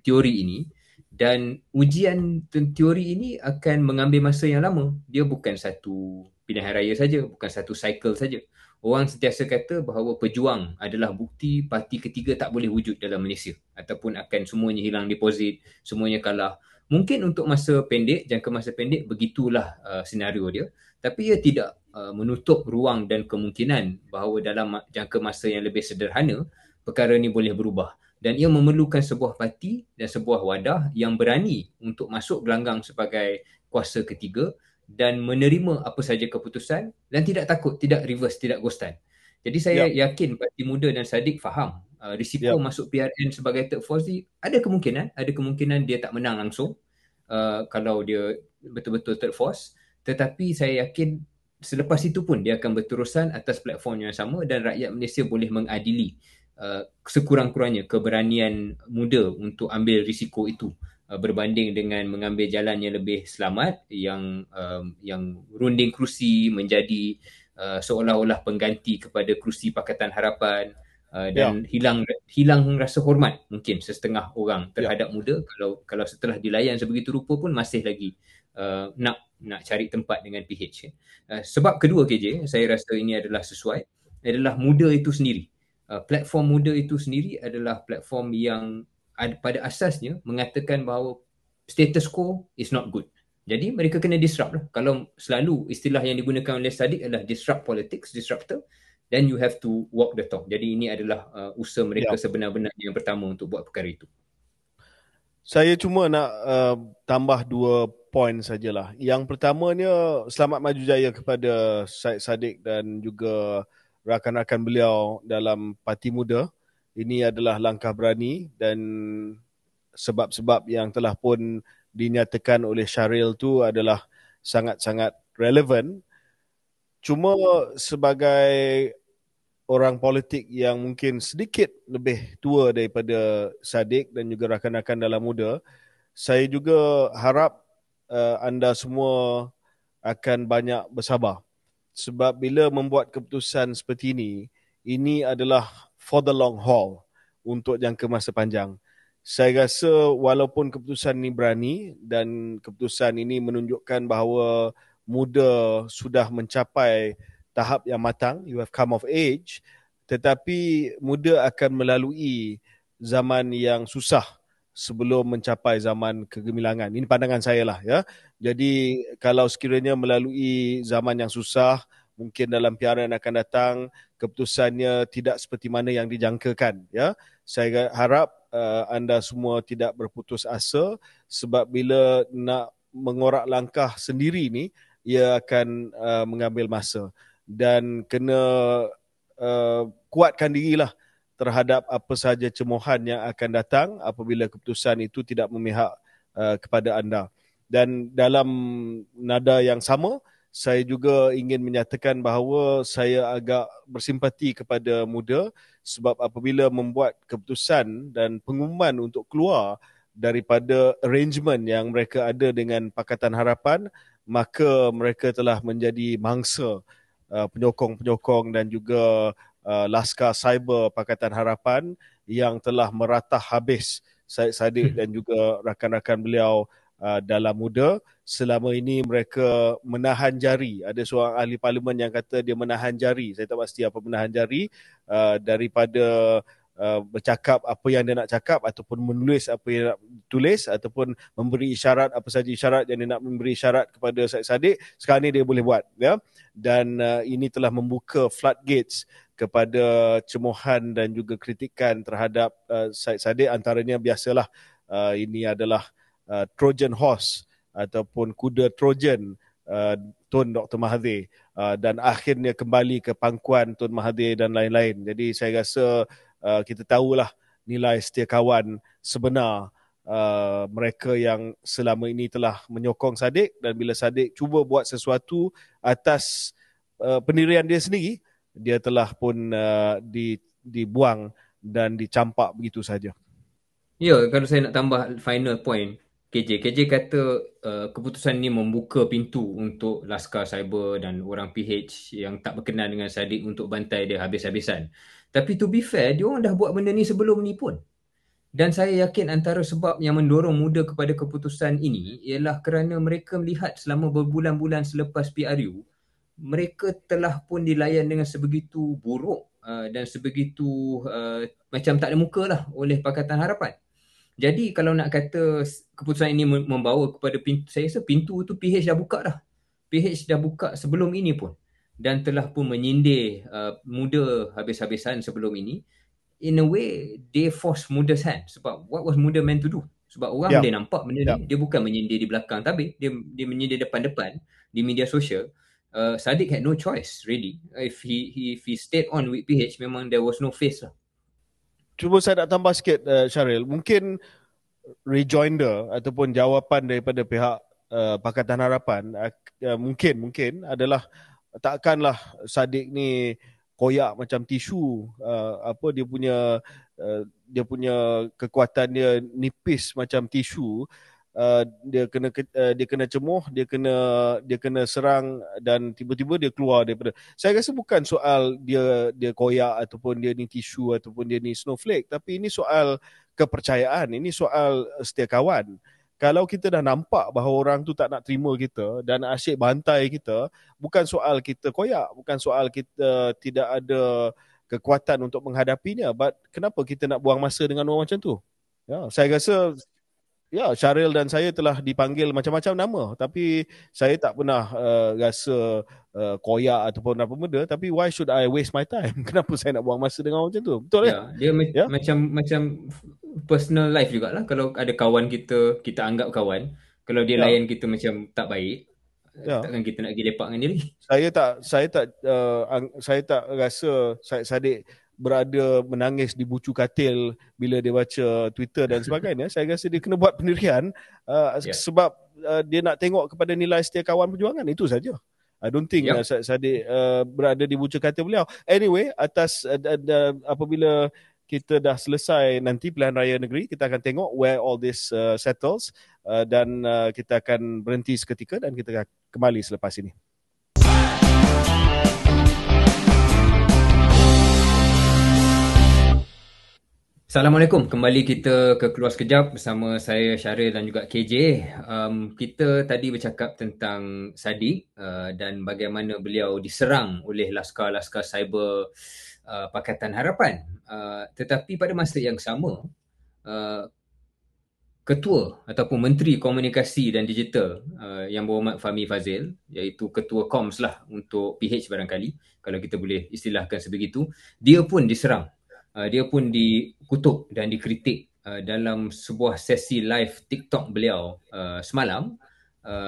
teori ini, dan ujian teori ini akan mengambil masa yang lama. Dia bukan satu pilihan raya saja, bukan satu cycle saja. Orang sentiasa kata bahawa pejuang adalah bukti parti ketiga tak boleh wujud dalam Malaysia ataupun akan semuanya hilang deposit, semuanya kalah. Mungkin untuk masa pendek, jangka masa pendek begitulah senario dia, tapi ia tidak menutup ruang dan kemungkinan bahawa dalam jangka masa yang lebih sederhana perkara ini boleh berubah. Dan ia memerlukan sebuah parti dan sebuah wadah yang berani untuk masuk gelanggang sebagai kuasa ketiga dan menerima apa saja keputusan dan tidak takut, tidak reverse, tidak ghostan. Jadi saya yakin Parti Muda dan Sadiq faham risiko masuk PRN sebagai third force ni ada kemungkinan dia tak menang langsung kalau dia betul-betul third force, tetapi saya yakin selepas itu pun dia akan berterusan atas platform yang sama dan rakyat Malaysia boleh mengadili sekurang-kurangnya keberanian muda untuk ambil risiko itu berbanding dengan mengambil jalan yang lebih selamat yang runding kerusi menjadi seolah-olah pengganti kepada kerusi Pakatan Harapan dan hilang rasa hormat mungkin setengah orang terhadap muda kalau setelah dilayan sebegitu rupa pun masih lagi nak cari tempat dengan PH. Sebab kedua KJ, saya rasa ini adalah sesuai, adalah muda itu sendiri. Platform muda itu sendiri adalah platform yang pada asasnya mengatakan bahawa status quo is not good. Jadi mereka kena disrupt lah. Kalau selalu istilah yang digunakan oleh Sadiq adalah disrupt politics, disruptor, then you have to walk the talk. Jadi ini adalah usaha mereka sebenar-benarnya yang pertama untuk buat perkara itu. Saya cuma nak tambah 2 poin sajalah. Yang pertamanya, selamat maju jaya kepada Syed Sadiq dan juga rakan-rakan beliau dalam Parti Muda. Ini adalah langkah berani dan sebab-sebab yang telah pun dinyatakan oleh Syahril tu adalah sangat-sangat relevan. Cuma sebagai orang politik yang mungkin sedikit lebih tua daripada Sadiq dan juga rakan-rakan dalam muda, saya juga harap anda semua akan banyak bersabar. Sebab bila membuat keputusan seperti ini adalah for the long haul, untuk jangka masa panjang. Saya rasa walaupun keputusan ini berani dan keputusan ini menunjukkan bahawa muda sudah mencapai tahap yang matang, you have come of age, tetapi muda akan melalui zaman yang susah sebelum mencapai zaman kegemilangan. Ini pandangan saya lah ya. Jadi kalau sekiranya melalui zaman yang susah, mungkin dalam PRN akan datang keputusannya tidak seperti mana yang dijangkakan ya. Saya harap anda semua tidak berputus asa sebab bila nak mengorak langkah sendiri ni ia akan mengambil masa dan kena kuatkan dirilah terhadap apa sahaja cemohan yang akan datang apabila keputusan itu tidak memihak kepada anda. Dan dalam nada yang sama, saya juga ingin menyatakan bahawa saya agak bersimpati kepada muda sebab apabila membuat keputusan dan pengumuman untuk keluar daripada arrangement yang mereka ada dengan Pakatan Harapan, maka mereka telah menjadi mangsa penyokong-penyokong dan juga Laskar Cyber Pakatan Harapan yang telah meratah habis Syed Saddiq dan juga rakan-rakan beliau dalam muda. Selama ini mereka menahan jari. Ada seorang ahli parlimen yang kata dia menahan jari. Saya tak pasti apa menahan jari daripada bercakap apa yang dia nak cakap ataupun menulis apa yang nak tulis ataupun memberi isyarat apa saja isyarat yang dia nak memberi isyarat kepada Syed Saddiq. Sekarang ni dia boleh buat, ya. Dan ini telah membuka floodgates kepada cemohan dan juga kritikan terhadap Syed Saddiq. Antaranya biasalah ini adalah Trojan horse ataupun kuda Trojan Tun Dr. Mahathir dan akhirnya kembali ke pangkuan Tun Mahathir dan lain-lain. Jadi saya rasa kita tahulah nilai setia kawan sebenar mereka yang selama ini telah menyokong Saddiq, dan bila Saddiq cuba buat sesuatu atas pendirian dia sendiri, dia telah pun dibuang dan dicampak begitu saja. Ya, kalau saya nak tambah final point, KJ kata keputusan ini membuka pintu untuk Laskar Cyber dan orang PH yang tak berkenan dengan Saddiq untuk bantai dia habis-habisan. Tapi to be fair, dia orang dah buat benda ni sebelum ni pun. Dan saya yakin antara sebab yang mendorong muda kepada keputusan ini ialah kerana mereka melihat selama berbulan-bulan selepas PRU, mereka telah pun dilayan dengan sebegitu buruk dan sebegitu macam tak ada muka lah oleh Pakatan Harapan. Jadi kalau nak kata keputusan ini membawa kepada pintu, saya rasa pintu tu PH dah buka dah. PH dah buka sebelum ini pun dan telah pun menyindir muda habis-habisan sebelum ini. In a way, they force muda's hand. Sebab what was muda meant to do? Sebab orang boleh nampak benda ni, dia bukan menyindir di belakang tabir, dia menyindir depan-depan di media sosial. Saddiq had no choice really. If he stayed on with PH, memang there was no face lah. Cuba saya nak tambah sikit Syaril. Mungkin rejoinder ataupun jawapan daripada pihak Pakatan Harapan mungkin adalah takkanlah Saddiq ni koyak macam tisu, dia punya kekuatan dia nipis macam tisu. Dia kena cemuh, dia kena serang dan tiba-tiba dia keluar daripada. Saya rasa bukan soal dia koyak ataupun dia ni tisu ataupun dia ni snowflake, tapi ini soal kepercayaan, ini soal setia kawan. Kalau kita dah nampak bahawa orang tu tak nak terima kita dan asyik bantai kita, bukan soal kita koyak, bukan soal kita tidak ada kekuatan untuk menghadapinya, but kenapa kita nak buang masa dengan orang macam tu? Ya, saya rasa Syaril dan saya telah dipanggil macam-macam nama, tapi saya tak pernah rasa koyak ataupun apa benda. Tapi why should I waste my time? Kenapa saya nak buang masa dengan orang macam tu? Betul kan? Dia macam personal life jugalah. Kalau ada kawan kita anggap kawan, kalau dia layan kita macam tak baik, takkan kita nak pergi lepak dengan dia lagi. Saya tak rasa Saddiq berada menangis di bucu katil bila dia baca Twitter dan sebagainya. Saya rasa dia kena buat pendirian sebab dia nak tengok kepada nilai setia kawan perjuangan, itu saja. I don't think Saddiq berada di bucu katil beliau. Anyway, atas apabila kita dah selesai nanti pilihan raya negeri, kita akan tengok where all this settles dan kita akan berhenti seketika dan kita akan kembali selepas ini. Assalamualaikum, kembali kita ke Keluar Sekejap bersama saya Syaril dan juga KJ. Kita tadi bercakap tentang Saddiq dan bagaimana beliau diserang oleh Laskar Cyber Pakatan Harapan. Tetapi pada masa yang sama, Ketua ataupun Menteri Komunikasi dan Digital Yang Berhormat Fahmi Fadzil, iaitu Ketua Koms lah untuk PH barangkali, kalau kita boleh istilahkan sebegitu, dia pun diserang. Dia pun dikutuk dan dikritik dalam sebuah sesi live TikTok beliau semalam.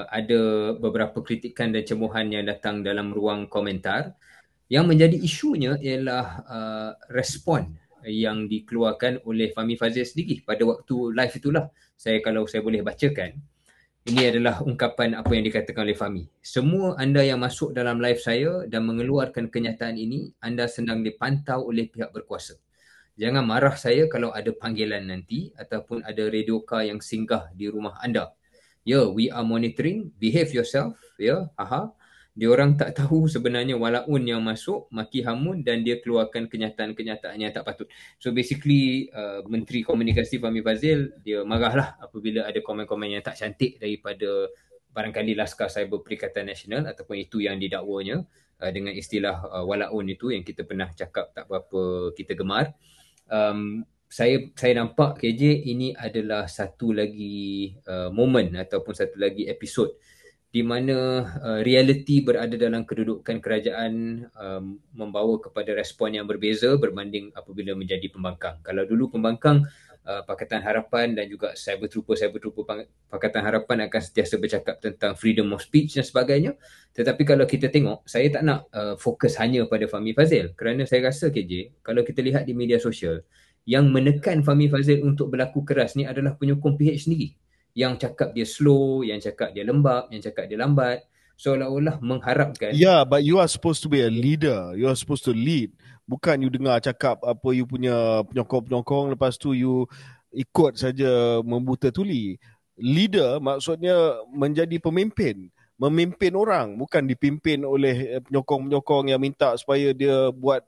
Ada beberapa kritikan dan cemuhan yang datang dalam ruang komentar. Yang menjadi isunya ialah respon yang dikeluarkan oleh Fahmi Fadzil sendiri pada waktu live itulah. Kalau saya boleh bacakan. Ini adalah ungkapan apa yang dikatakan oleh Fahmi. Semua anda yang masuk dalam live saya dan mengeluarkan kenyataan ini, anda sedang dipantau oleh pihak berkuasa. Jangan marah saya kalau ada panggilan nanti ataupun ada radioka yang singgah di rumah anda. Ya, we are monitoring. Behave yourself. Ya, haha. Diorang tak tahu sebenarnya Walaun yang masuk, maki hamun dan dia keluarkan kenyataan-kenyataan yang tak patut. So basically, Menteri Komunikasi Fahmi Fazil, dia marahlah apabila ada komen-komen yang tak cantik daripada barangkali Laskar Cyber Perikatan Nasional ataupun itu yang didakwanya dengan istilah Walaun itu yang kita pernah cakap tak berapa kita gemar. Saya nampak KJ ini adalah satu lagi momen ataupun satu lagi episod di mana realiti berada dalam kedudukan kerajaan membawa kepada respon yang berbeza berbanding apabila menjadi pembangkang. Kalau dulu pembangkang, Pakatan Harapan dan juga cyber trooper Pakatan Harapan akan sentiasa bercakap tentang freedom of speech dan sebagainya. Tetapi kalau kita tengok, saya tak nak fokus hanya pada Fahmi Fazil kerana saya rasa KJ, kalau kita lihat di media sosial, yang menekan Fahmi Fazil untuk berlaku keras ni adalah penyokong PH sendiri. Yang cakap dia slow, yang cakap dia lembab, yang cakap dia lambat, seolah-olah mengharapkan. Yeah, but you are supposed to be a leader. You are supposed to lead. Bukan you dengar cakap apa you punya penyokong-penyokong, lepas tu you ikut saja membuta tuli. Leader maksudnya menjadi pemimpin. Memimpin orang, bukan dipimpin oleh penyokong-penyokong yang minta supaya dia buat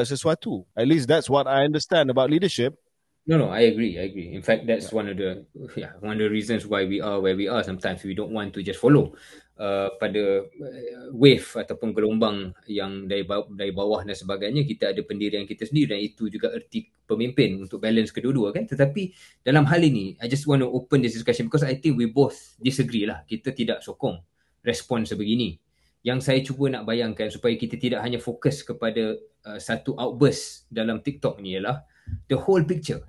sesuatu. At least that's what I understand about leadership. No, I agree. In fact, that's one of the reasons why we are where we are. Sometimes we don't want to just follow pada wave ataupun gelombang yang dari bawah dan sebagainya. Kita ada pendirian kita sendiri dan itu juga erti pemimpin untuk balance kedua-dua kan. Tetapi dalam hal ini, I just want to open this discussion because I think we both disagree lah. Kita tidak sokong respon sebegini. Yang saya cuba nak bayangkan supaya kita tidak hanya fokus kepada satu outburst dalam TikTok ni ialah the whole picture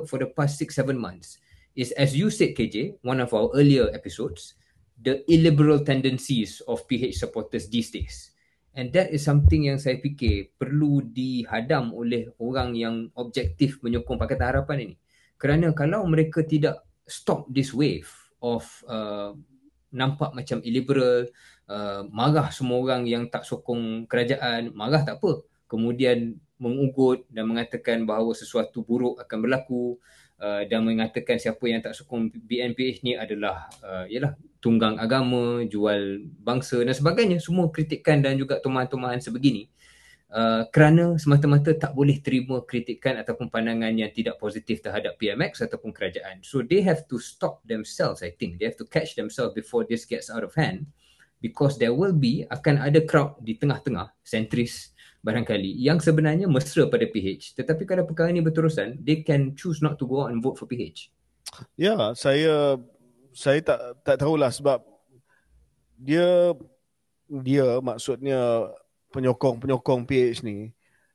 for the past 6-7 months is, as you said KJ, one of our earlier episodes, the illiberal tendencies of PH supporters these days. And that is something yang saya fikir perlu dihadam oleh orang yang objektif menyokong Pakatan Harapan ini. Kerana kalau mereka tidak stop this wave of nampak macam illiberal, marah semua orang yang tak sokong kerajaan, marah tak apa. Kemudian mengugut dan mengatakan bahawa sesuatu buruk akan berlaku dan mengatakan siapa yang tak sokong BNPH ni adalah ialah tunggang agama, jual bangsa dan sebagainya. Semua kritikan dan juga tumahan-tumahan sebegini kerana semata-mata tak boleh terima kritikan ataupun pandangan yang tidak positif terhadap PMX ataupun kerajaan. So they have to stop themselves, I think. They have to catch themselves before this gets out of hand, because there will be, akan ada crowd di tengah-tengah, sentris barangkali, yang sebenarnya mesra pada PH. Tetapi kalau perkara ini berterusan, they can choose not to go out and vote for PH. Ya, saya tak tahulah sebab dia maksudnya penyokong PH ni,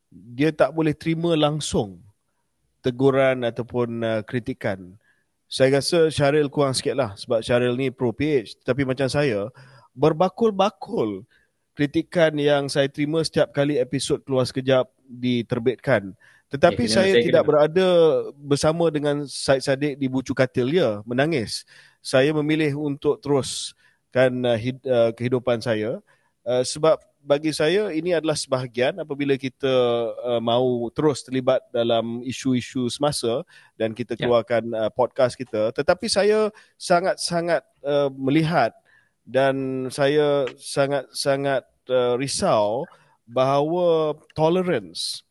dia tak boleh terima langsung teguran ataupun kritikan. Saya rasa Syaril kurang sikit lah sebab Syaril ni pro PH. Tapi macam saya, berbakul-bakul kritikan yang saya terima setiap kali episod Keluar Sekejap diterbitkan. Tetapi saya tidak berada bersama dengan Syed Saddiq di bucu katil dia, menangis. Saya memilih untuk teruskan kehidupan saya sebab bagi saya ini adalah sebahagian apabila kita mahu terus terlibat dalam isu-isu semasa dan kita keluarkan podcast kita. Tetapi saya sangat-sangat melihat dan saya sangat-sangat risau bahawa tolerance,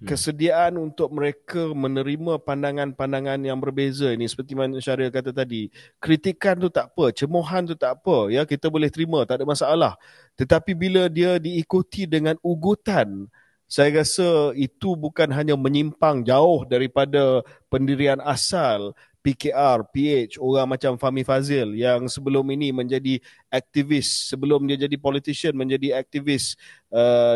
kesediaan untuk mereka menerima pandangan-pandangan yang berbeza ini, seperti mana Syaril kata tadi, kritikan tu tak apa, cemohan tu tak apa, ya, kita boleh terima, tak ada masalah. Tetapi bila dia diikuti dengan ugutan, saya rasa itu bukan hanya menyimpang jauh daripada pendirian asal PKR, PH, orang macam Fahmi Fazil yang sebelum ini menjadi aktivis, sebelum dia jadi politician menjadi aktivis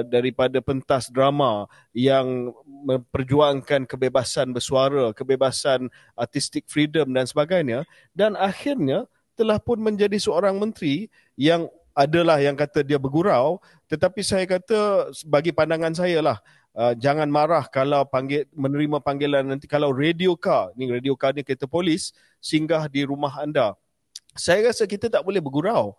daripada pentas drama yang memperjuangkan kebebasan bersuara, kebebasan artistic freedom dan sebagainya, dan akhirnya telah pun menjadi seorang menteri yang adalah yang kata dia bergurau, tetapi saya kata bagi pandangan saya lah, jangan marah kalau menerima panggilan nanti, kalau radio car ni kereta polis singgah di rumah anda saya rasa kita tak boleh bergurau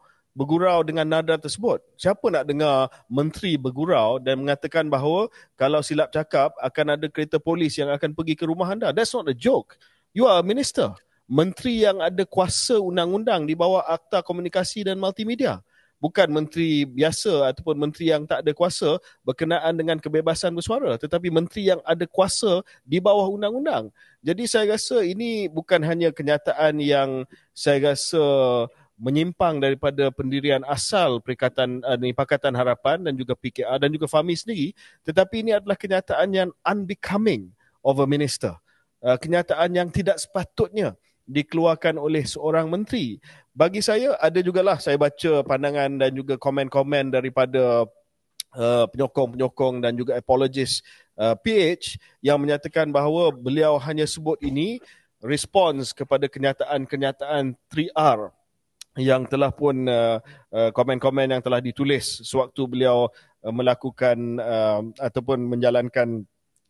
dengan nada tersebut. Siapa nak dengar menteri bergurau dan mengatakan bahawa kalau silap cakap akan ada kereta polis yang akan pergi ke rumah anda? That's not a joke. You are a minister. Menteri yang ada kuasa undang-undang di bawah Akta Komunikasi dan Multimedia. Bukan menteri biasa ataupun menteri yang tak ada kuasa berkenaan dengan kebebasan bersuara, tetapi menteri yang ada kuasa di bawah undang-undang. Jadi saya rasa ini bukan hanya kenyataan yang saya rasa menyimpang daripada pendirian asal Pakatan Harapan dan juga PKR dan juga Fahmi sendiri, tetapi ini adalah kenyataan yang unbecoming of a minister. Kenyataan yang tidak sepatutnya dikeluarkan oleh seorang menteri. Bagi saya, ada jugalah saya baca pandangan dan juga komen-komen daripada penyokong-penyokong dan juga apologist PH yang menyatakan bahawa beliau hanya sebut ini respons kepada kenyataan-kenyataan 3R yang telah pun komen-komen yang telah ditulis sewaktu beliau melakukan ataupun menjalankan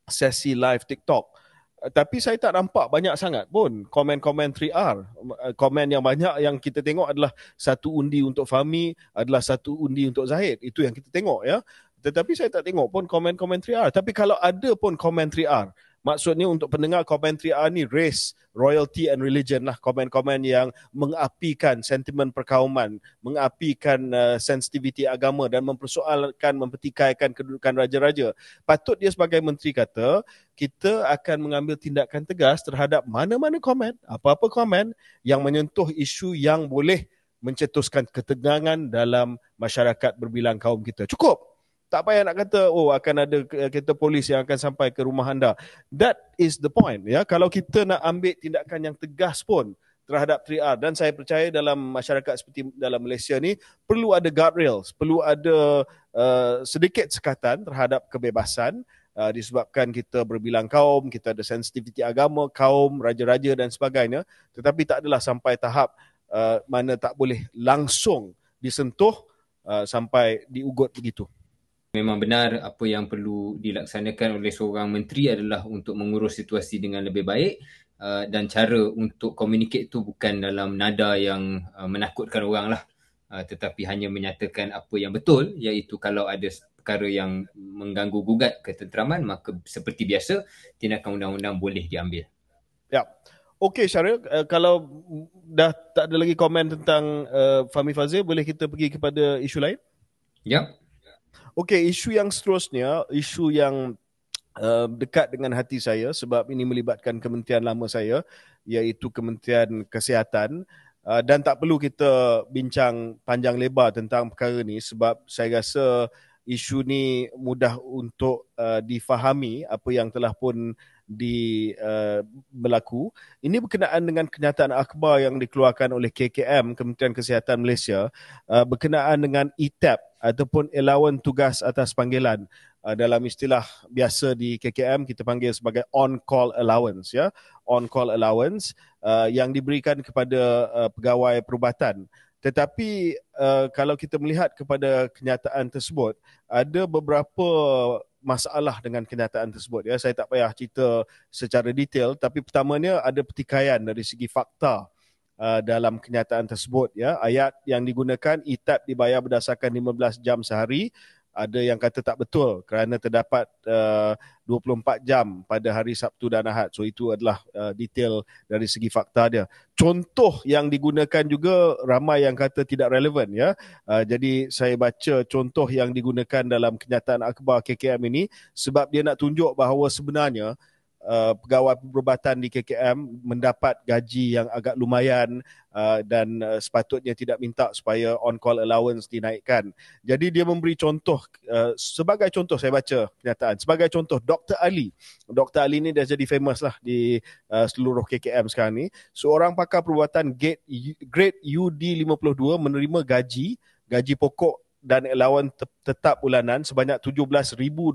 sesi live TikTok. Tapi saya tak nampak banyak sangat pun komen-komen 3R. Komen yang banyak yang kita tengok adalah satu undi untuk Fahmi, adalah satu undi untuk Zahid. Itu yang kita tengok ya. Tetapi saya tak tengok pun komen-komen 3R. Tapi kalau ada pun komen 3R, maksudnya untuk pendengar komen 3R ni race, royalty and religion lah. Komen-komen yang mengapikan sentimen perkauman, mengapikan sensitiviti agama dan mempersoalkan, mempertikaikan kedudukan raja-raja. Patut dia sebagai menteri kata, kita akan mengambil tindakan tegas terhadap mana-mana komen, apa-apa komen yang menyentuh isu yang boleh mencetuskan ketegangan dalam masyarakat berbilang kaum kita. Cukup. Tak payah nak kata, akan ada kereta polis yang akan sampai ke rumah anda. That is the point. Ya, kalau kita nak ambil tindakan yang tegas pun terhadap 3R, dan saya percaya dalam masyarakat seperti dalam Malaysia ni, perlu ada guardrails, perlu ada sedikit sekatan terhadap kebebasan, disebabkan kita berbilang kaum, kita ada sensitiviti agama, kaum, raja-raja dan sebagainya. Tetapi tak adalah sampai tahap mana tak boleh langsung disentuh sampai diugut begitu. Memang benar apa yang perlu dilaksanakan oleh seorang menteri adalah untuk mengurus situasi dengan lebih baik, dan cara untuk communicate tu bukan dalam nada yang menakutkan orang lah, tetapi hanya menyatakan apa yang betul, iaitu kalau ada perkara yang mengganggu gugat ketenteraman, maka seperti biasa tindakan undang-undang boleh diambil. Ya. Okey Syaril, kalau dah tak ada lagi komen tentang Fahmi Fadzil, boleh kita pergi kepada isu lain? Ya. Okey, isu yang seterusnya, isu yang dekat dengan hati saya sebab ini melibatkan kementerian lama saya, iaitu Kementerian Kesihatan, dan tak perlu kita bincang panjang lebar tentang perkara ni sebab saya rasa isu ni mudah untuk difahami apa yang telah pun berlaku. Ini berkenaan dengan kenyataan akhbar yang dikeluarkan oleh KKM, Kementerian Kesihatan Malaysia, berkenaan dengan ETAP ataupun allowance tugas atas panggilan. Dalam istilah biasa di KKM kita panggil sebagai on-call allowance, ya, on-call allowance yang diberikan kepada pegawai perubatan. Tetapi kalau kita melihat kepada kenyataan tersebut, ada beberapa masalah dengan kenyataan tersebut. Ya, saya tak payah cerita secara detail, tapi pertamanya ada pertikaian dari segi fakta dalam kenyataan tersebut. Ya, ayat yang digunakan, ETAP dibayar berdasarkan 15 jam sehari, ada yang kata tak betul kerana terdapat 24 jam pada hari Sabtu dan Ahad. So itu adalah detail dari segi fakta dia. Contoh yang digunakan juga ramai yang kata tidak relevan, ya. Jadi saya baca contoh yang digunakan dalam kenyataan akhbar KKM ini sebab dia nak tunjuk bahawa sebenarnya pegawai perubatan di KKM mendapat gaji yang agak lumayan dan sepatutnya tidak minta supaya on-call allowance dinaikkan. Jadi dia memberi contoh, sebagai contoh saya baca kenyataan, sebagai contoh Dr. Ali. Dr. Ali ni dah jadi famous lah di seluruh KKM sekarang ni. Seorang pakar perubatan grade UD 52 menerima gaji pokok dan allowance tetap bulanan sebanyak 17,299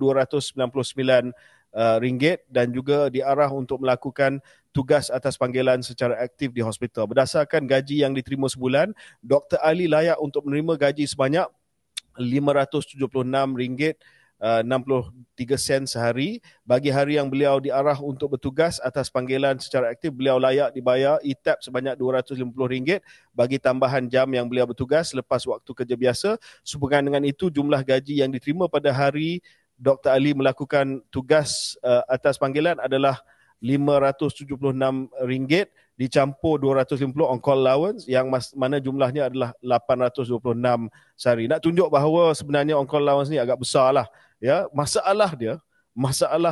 ringgit dan juga diarah untuk melakukan tugas atas panggilan secara aktif di hospital. Berdasarkan gaji yang diterima sebulan, Dr. Ali layak untuk menerima gaji sebanyak RM576 63 sen sehari. Bagi hari yang beliau diarah untuk bertugas atas panggilan secara aktif, beliau layak dibayar ETAP sebanyak RM250 bagi tambahan jam yang beliau bertugas selepas waktu kerja biasa. Sehubungan dengan itu, jumlah gaji yang diterima pada hari Dr. Ali melakukan tugas atas panggilan adalah RM576 dicampur 250 on call allowance yang mana jumlahnya adalah 826 sehari. Nak tunjuk bahawa sebenarnya on call allowance ni agak besar lah. Ya, masalah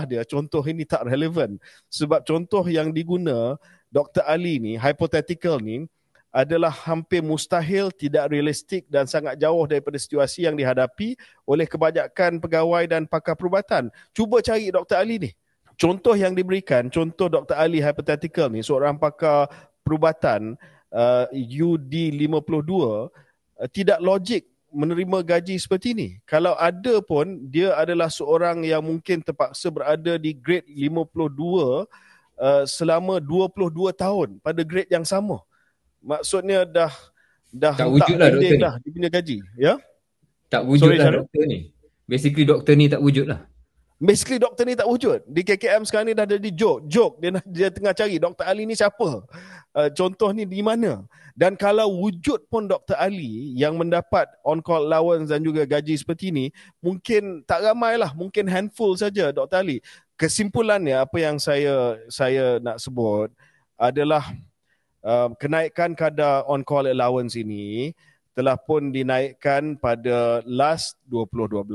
dia contoh ini tak relevan sebab contoh yang diguna Dr. Ali ni, hypothetical ni adalah hampir mustahil, tidak realistik dan sangat jauh daripada situasi yang dihadapi oleh kebanyakan pegawai dan pakar perubatan. Cuba cari Dr. Ali ni. Contoh yang diberikan, contoh Dr. Ali hypothetical ni, seorang pakar perubatan UD 52, tidak logik menerima gaji seperti ini. Kalau ada pun, dia adalah seorang yang mungkin terpaksa berada di grade 52 selama 22 tahun pada grade yang sama. Maksudnya dah tak wujud lah doktor ni. Dia punya gaji, ya? Tak wujud lah doktor ni. Basically doktor ni tak wujud lah. Basically doktor ni tak wujud. Di KKM sekarang ni dah jadi joke. Dia tengah cari Dr. Ali ni siapa? Contoh ni di mana? Dan kalau wujud pun Dr. Ali yang mendapat on-call allowance dan juga gaji seperti ini, mungkin tak ramai lah. Mungkin handful saja Dr. Ali. Kesimpulannya apa yang saya nak sebut adalah kenaikan kadar on-call allowance ini telah pun dinaikkan pada last 2012,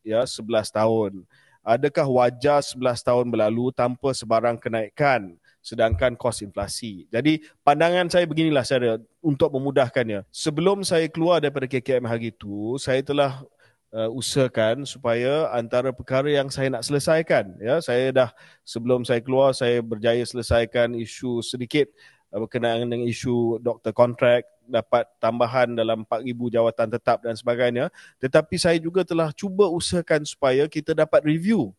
ya, 11 tahun. Adakah wajar 11 tahun berlalu tanpa sebarang kenaikan sedangkan kos inflasi? Jadi pandangan saya beginilah saya untuk memudahkannya. Sebelum saya keluar daripada KKM hari itu, saya telah usahakan supaya antara perkara yang saya nak selesaikan, ya, saya dah sebelum saya keluar saya berjaya selesaikan isu sedikit berkenaan dengan isu doktor kontrak, dapat tambahan dalam 4,000 jawatan tetap dan sebagainya. Tetapi saya juga telah cuba usahakan supaya kita dapat review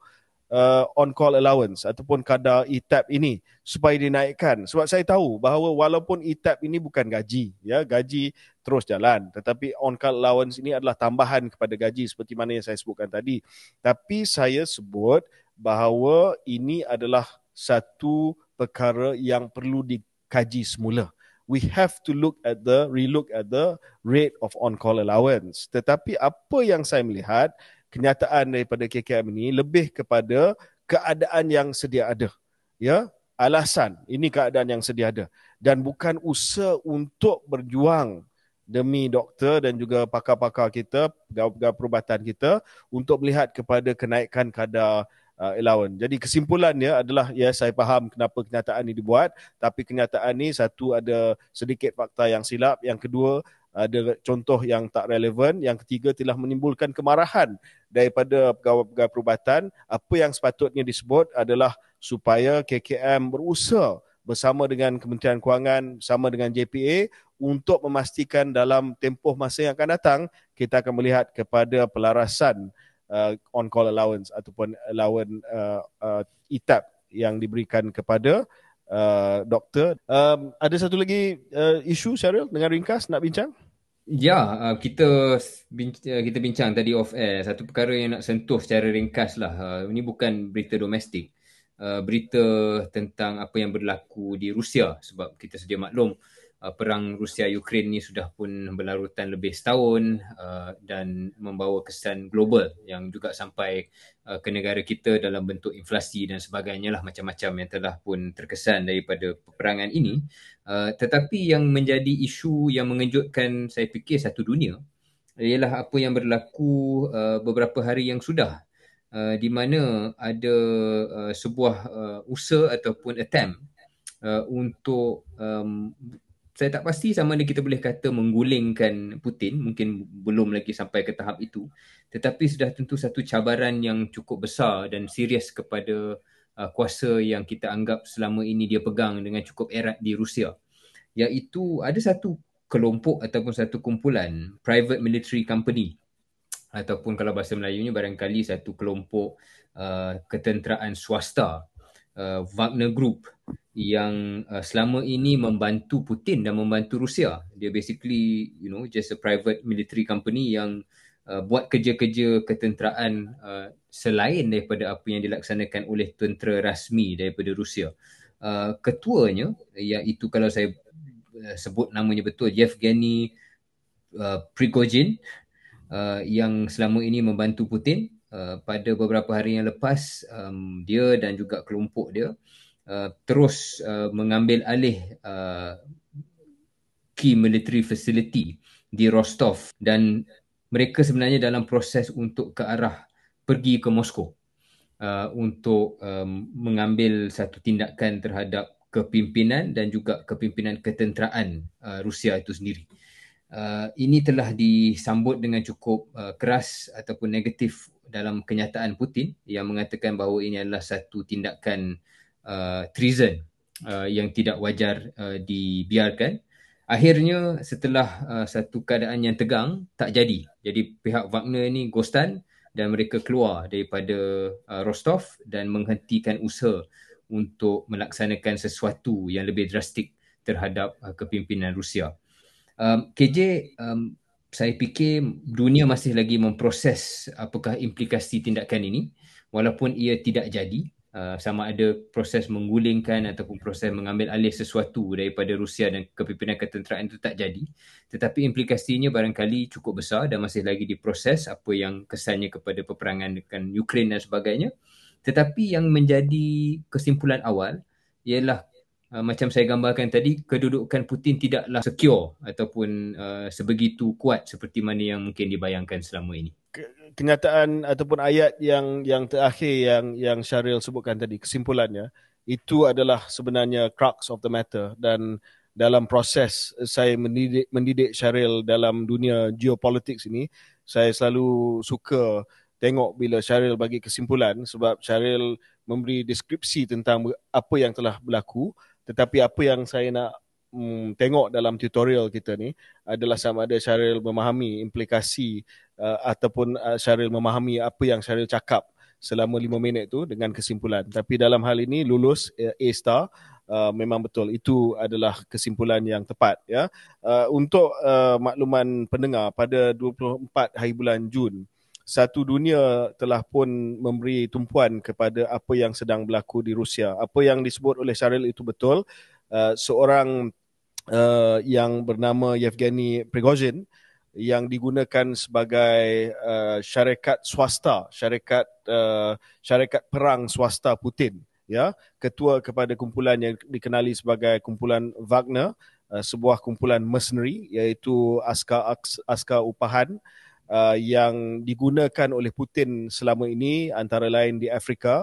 on-call allowance ataupun kadar ETAP ini supaya dinaikkan. Sebab saya tahu bahawa walaupun ETAP ini bukan gaji, ya, gaji terus jalan. Tetapi on-call allowance ini adalah tambahan kepada gaji seperti mana yang saya sebutkan tadi. Tapi saya sebut bahawa ini adalah satu perkara yang perlu dikaji semula. We have to relook at the rate of on-call allowance. Tetapi apa yang saya melihat, kenyataan daripada KKM ini lebih kepada keadaan yang sedia ada. Ya, alasan, ini keadaan yang sedia ada. Dan bukan usaha untuk berjuang demi doktor dan juga pakar-pakar kita, pegawai perubatan kita untuk melihat kepada kenaikan kadar allowance. Jadi kesimpulannya adalah, ya, saya faham kenapa kenyataan ini dibuat, tapi kenyataan ini satu ada sedikit fakta yang silap, yang kedua ada contoh yang tak relevan, yang ketiga telah menimbulkan kemarahan daripada pegawai perubatan. Apa yang sepatutnya disebut adalah supaya KKM berusaha bersama dengan Kementerian Kewangan, bersama dengan JPA untuk memastikan dalam tempoh masa yang akan datang kita akan melihat kepada pelarasan on-call allowance ataupun allowance ETAP yang diberikan kepada doktor. Ada satu lagi isu, Syaril, dengan ringkas nak bincang? Ya, kita bincang tadi off air. Satu perkara yang nak sentuh secara ringkas lah. Ini bukan berita domestik. Berita tentang apa yang berlaku di Rusia. Sebab kita sedia maklum, perang Rusia-Ukraine ni sudah pun berlarutan lebih setahun dan membawa kesan global yang juga sampai ke negara kita dalam bentuk inflasi dan sebagainya lah, macam-macam yang telah pun terkesan daripada peperangan ini. Tetapi yang menjadi isu yang mengejutkan saya fikir satu dunia ialah apa yang berlaku beberapa hari yang sudah, di mana ada sebuah usaha ataupun attempt untuk saya tak pasti sama ada kita boleh kata menggulingkan Putin, mungkin belum lagi sampai ke tahap itu, tetapi sudah tentu satu cabaran yang cukup besar dan serius kepada kuasa yang kita anggap selama ini dia pegang dengan cukup erat di Rusia, iaitu ada satu kelompok ataupun satu kumpulan private military company, ataupun kalau bahasa Melayunya barangkali satu kelompok ketenteraan swasta, Wagner Group, yang selama ini membantu Putin dan membantu Rusia. Dia basically, just a private military company yang buat kerja-kerja ketenteraan selain daripada apa yang dilaksanakan oleh tentera rasmi daripada Rusia. Ketuanya, iaitu kalau saya sebut namanya betul, Yevgeny Prigozhin, yang selama ini membantu Putin. Pada beberapa hari yang lepas, dia dan juga kelompok dia terus mengambil alih key military facility di Rostov, dan mereka sebenarnya dalam proses untuk ke arah pergi ke Moskow untuk mengambil satu tindakan terhadap kepimpinan dan juga kepimpinan ketenteraan Rusia itu sendiri. Ini telah disambut dengan cukup keras ataupun negatif dalam kenyataan Putin yang mengatakan bahawa ini adalah satu tindakan treason yang tidak wajar dibiarkan. Akhirnya setelah satu keadaan yang tegang, tak jadi. Jadi pihak Wagner ni ghostan dan mereka keluar daripada Rostov dan menghentikan usaha untuk melaksanakan sesuatu yang lebih drastik terhadap kepimpinan Rusia. KJ, saya fikir dunia masih lagi memproses apakah implikasi tindakan ini, walaupun ia tidak jadi. Sama ada proses menggulingkan ataupun proses mengambil alih sesuatu daripada Rusia dan kepimpinan ketenteraan itu tak jadi. Tetapi implikasinya barangkali cukup besar dan masih lagi diproses, apa yang kesannya kepada peperangan dengan Ukraine dan sebagainya. Tetapi yang menjadi kesimpulan awal ialah macam saya gambarkan tadi, kedudukan Putin tidaklah secure ataupun sebegitu kuat seperti mana yang mungkin dibayangkan selama ini. Kenyataan ataupun ayat yang terakhir yang Syaril sebutkan tadi, kesimpulannya, itu adalah sebenarnya crux of the matter. Dan dalam proses saya mendidik Syaril dalam dunia geopolitik ini, saya selalu suka tengok bila Syaril bagi kesimpulan, sebab Syaril memberi deskripsi tentang apa yang telah berlaku, tetapi apa yang saya nak tengok dalam tutorial kita ni adalah sama ada Syaril memahami implikasi ataupun Syaril memahami apa yang Syaril cakap selama 5 minit tu dengan kesimpulan. Tapi dalam hal ini lulus A-star, memang betul itu adalah kesimpulan yang tepat, ya. Untuk makluman pendengar, pada 24 hari bulan Jun, satu dunia telah pun memberi tumpuan kepada apa yang sedang berlaku di Rusia. Apa yang disebut oleh Syaril itu betul. Seorang yang bernama Yevgeny Prigozhin yang digunakan sebagai syarikat swasta, syarikat perang swasta Putin, ya, ketua kepada kumpulan yang dikenali sebagai kumpulan Wagner, sebuah kumpulan mercenary, iaitu askar upahan yang digunakan oleh Putin selama ini antara lain di Afrika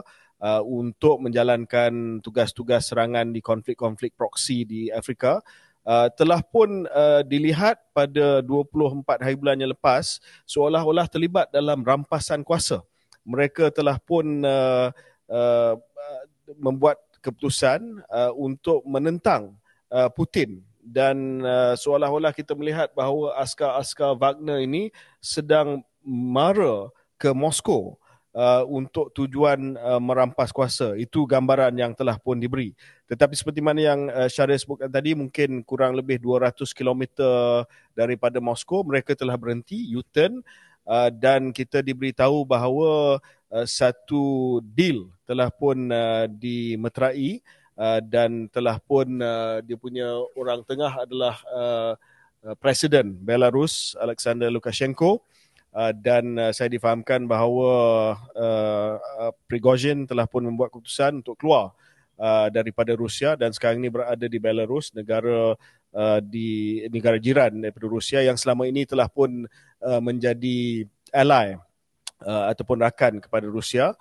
untuk menjalankan tugas-tugas serangan di konflik-konflik proksi di Afrika. Telah pun dilihat pada 24 hari bulan yang lepas seolah-olah terlibat dalam rampasan kuasa. Mereka telah pun membuat keputusan untuk menentang Putin, dan seolah-olah kita melihat bahawa askar-askar Wagner ini sedang mara ke Moskow untuk tujuan merampas kuasa. Itu gambaran yang telah pun diberi. Tetapi seperti mana yang Syaril sebutkan tadi, mungkin kurang lebih 200 km daripada Moskow, mereka telah berhenti, U-turn, dan kita diberitahu bahawa satu deal telah pun dimeterai, dan telah pun dia punya orang tengah adalah Presiden Belarus, Alexander Lukashenko. Dan saya difahamkan bahawa Prigozhin telah pun membuat keputusan untuk keluar daripada Rusia dan sekarang ini berada di Belarus, negara jiran daripada Rusia yang selama ini telah pun menjadi ally ataupun rakan kepada Rusia.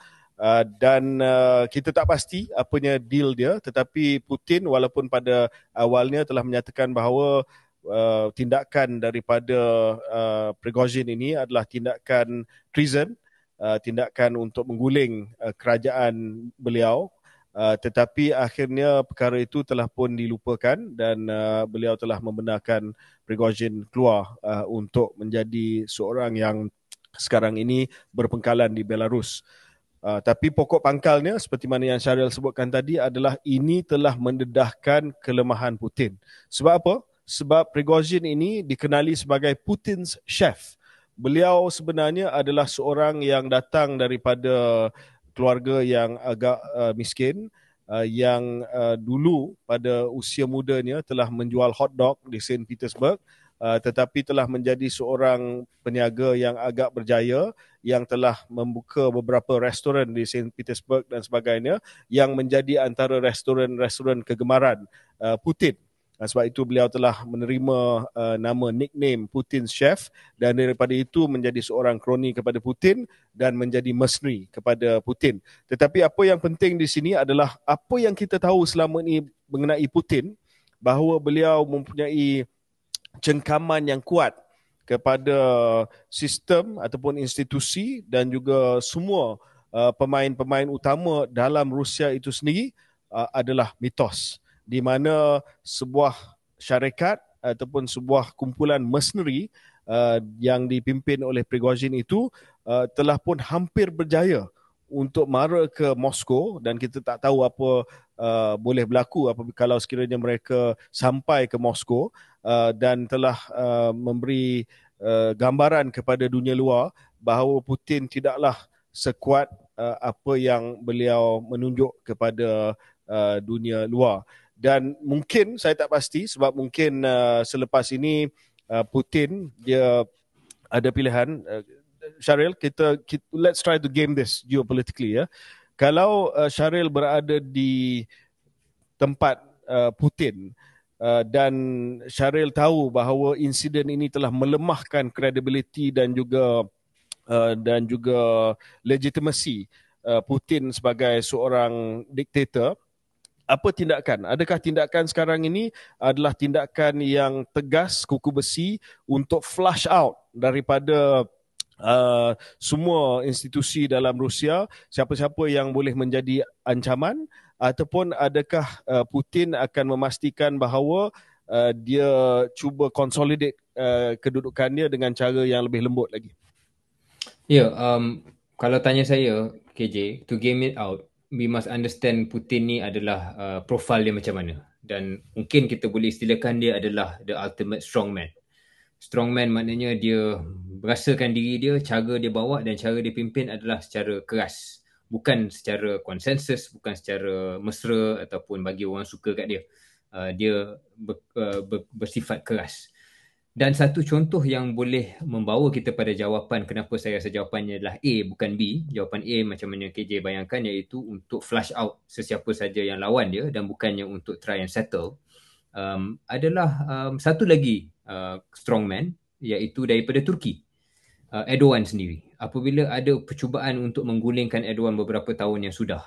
Dan kita tak pasti apanya deal dia, tetapi Putin walaupun pada awalnya telah menyatakan bahawa tindakan daripada Prigozhin ini adalah tindakan treason, tindakan untuk mengguling kerajaan beliau, tetapi akhirnya perkara itu telah pun dilupakan dan beliau telah membenarkan Prigozhin keluar untuk menjadi seorang yang sekarang ini berpengkalan di Belarus. Tapi pokok pangkalnya seperti mana yang Syaril sebutkan tadi adalah ini telah mendedahkan kelemahan Putin. Sebab apa? Sebab Prigozhin ini dikenali sebagai Putin's chef. beliau sebenarnya adalah seorang yang datang daripada keluarga yang agak miskin, yang dulu pada usia mudanya telah menjual hotdog di Saint Petersburg, tetapi telah menjadi seorang peniaga yang agak berjaya, yang telah membuka beberapa restoran di Saint Petersburg dan sebagainya, yang menjadi antara restoran-restoran kegemaran Putin. Sebab itu beliau telah menerima nama nickname Putin's Chef, dan daripada itu menjadi seorang kroni kepada Putin dan menjadi mercenary kepada Putin. Tetapi apa yang penting di sini adalah apa yang kita tahu selama ini mengenai Putin, bahawa beliau mempunyai cengkaman yang kuat kepada sistem ataupun institusi dan juga semua pemain-pemain utama dalam Rusia itu sendiri adalah mitos, di mana sebuah syarikat ataupun sebuah kumpulan mercenary yang dipimpin oleh Prigozhin itu telah pun hampir berjaya untuk mara ke Moskow, dan kita tak tahu apa boleh berlaku apabila kalau sekiranya mereka sampai ke Moskow, dan telah memberi gambaran kepada dunia luar bahawa Putin tidaklah sekuat apa yang beliau menunjuk kepada dunia luar. Dan mungkin saya tak pasti, sebab mungkin selepas ini Putin dia ada pilihan. Syaril, kita let's try to game this geopolitically ya. Kalau Syaril berada di tempat Putin, dan Syaril tahu bahawa insiden ini telah melemahkan kredibiliti dan juga legitimasi Putin sebagai seorang diktator, apa tindakan? Adakah tindakan sekarang ini adalah tindakan yang tegas, kuku besi untuk flush out daripada semua institusi dalam Rusia, siapa-siapa yang boleh menjadi ancaman, ataupun adakah Putin akan memastikan bahawa dia cuba consolidate kedudukannya dengan cara yang lebih lembut lagi? Ya, kalau tanya saya, KJ, to game it out, we must understand Putin ni adalah profil dia macam mana. Dan mungkin kita boleh istilahkan dia adalah the ultimate strongman. Strongman maknanya dia berasakan diri dia, cara dia bawa dan cara dia pimpin adalah secara keras. Bukan secara konsensus, bukan secara mesra ataupun bagi orang suka kat dia. Dia bersifat keras. Dan satu contoh yang boleh membawa kita pada jawapan kenapa saya rasa jawapannya adalah A bukan B. Jawapan A macam mana KJ bayangkan, iaitu untuk flush out sesiapa saja yang lawan dia dan bukannya untuk try and settle. Adalah satu lagi strongman, iaitu daripada Turki, Erdogan sendiri. Apabila ada percubaan untuk menggulingkan Erdogan beberapa tahun yang sudah,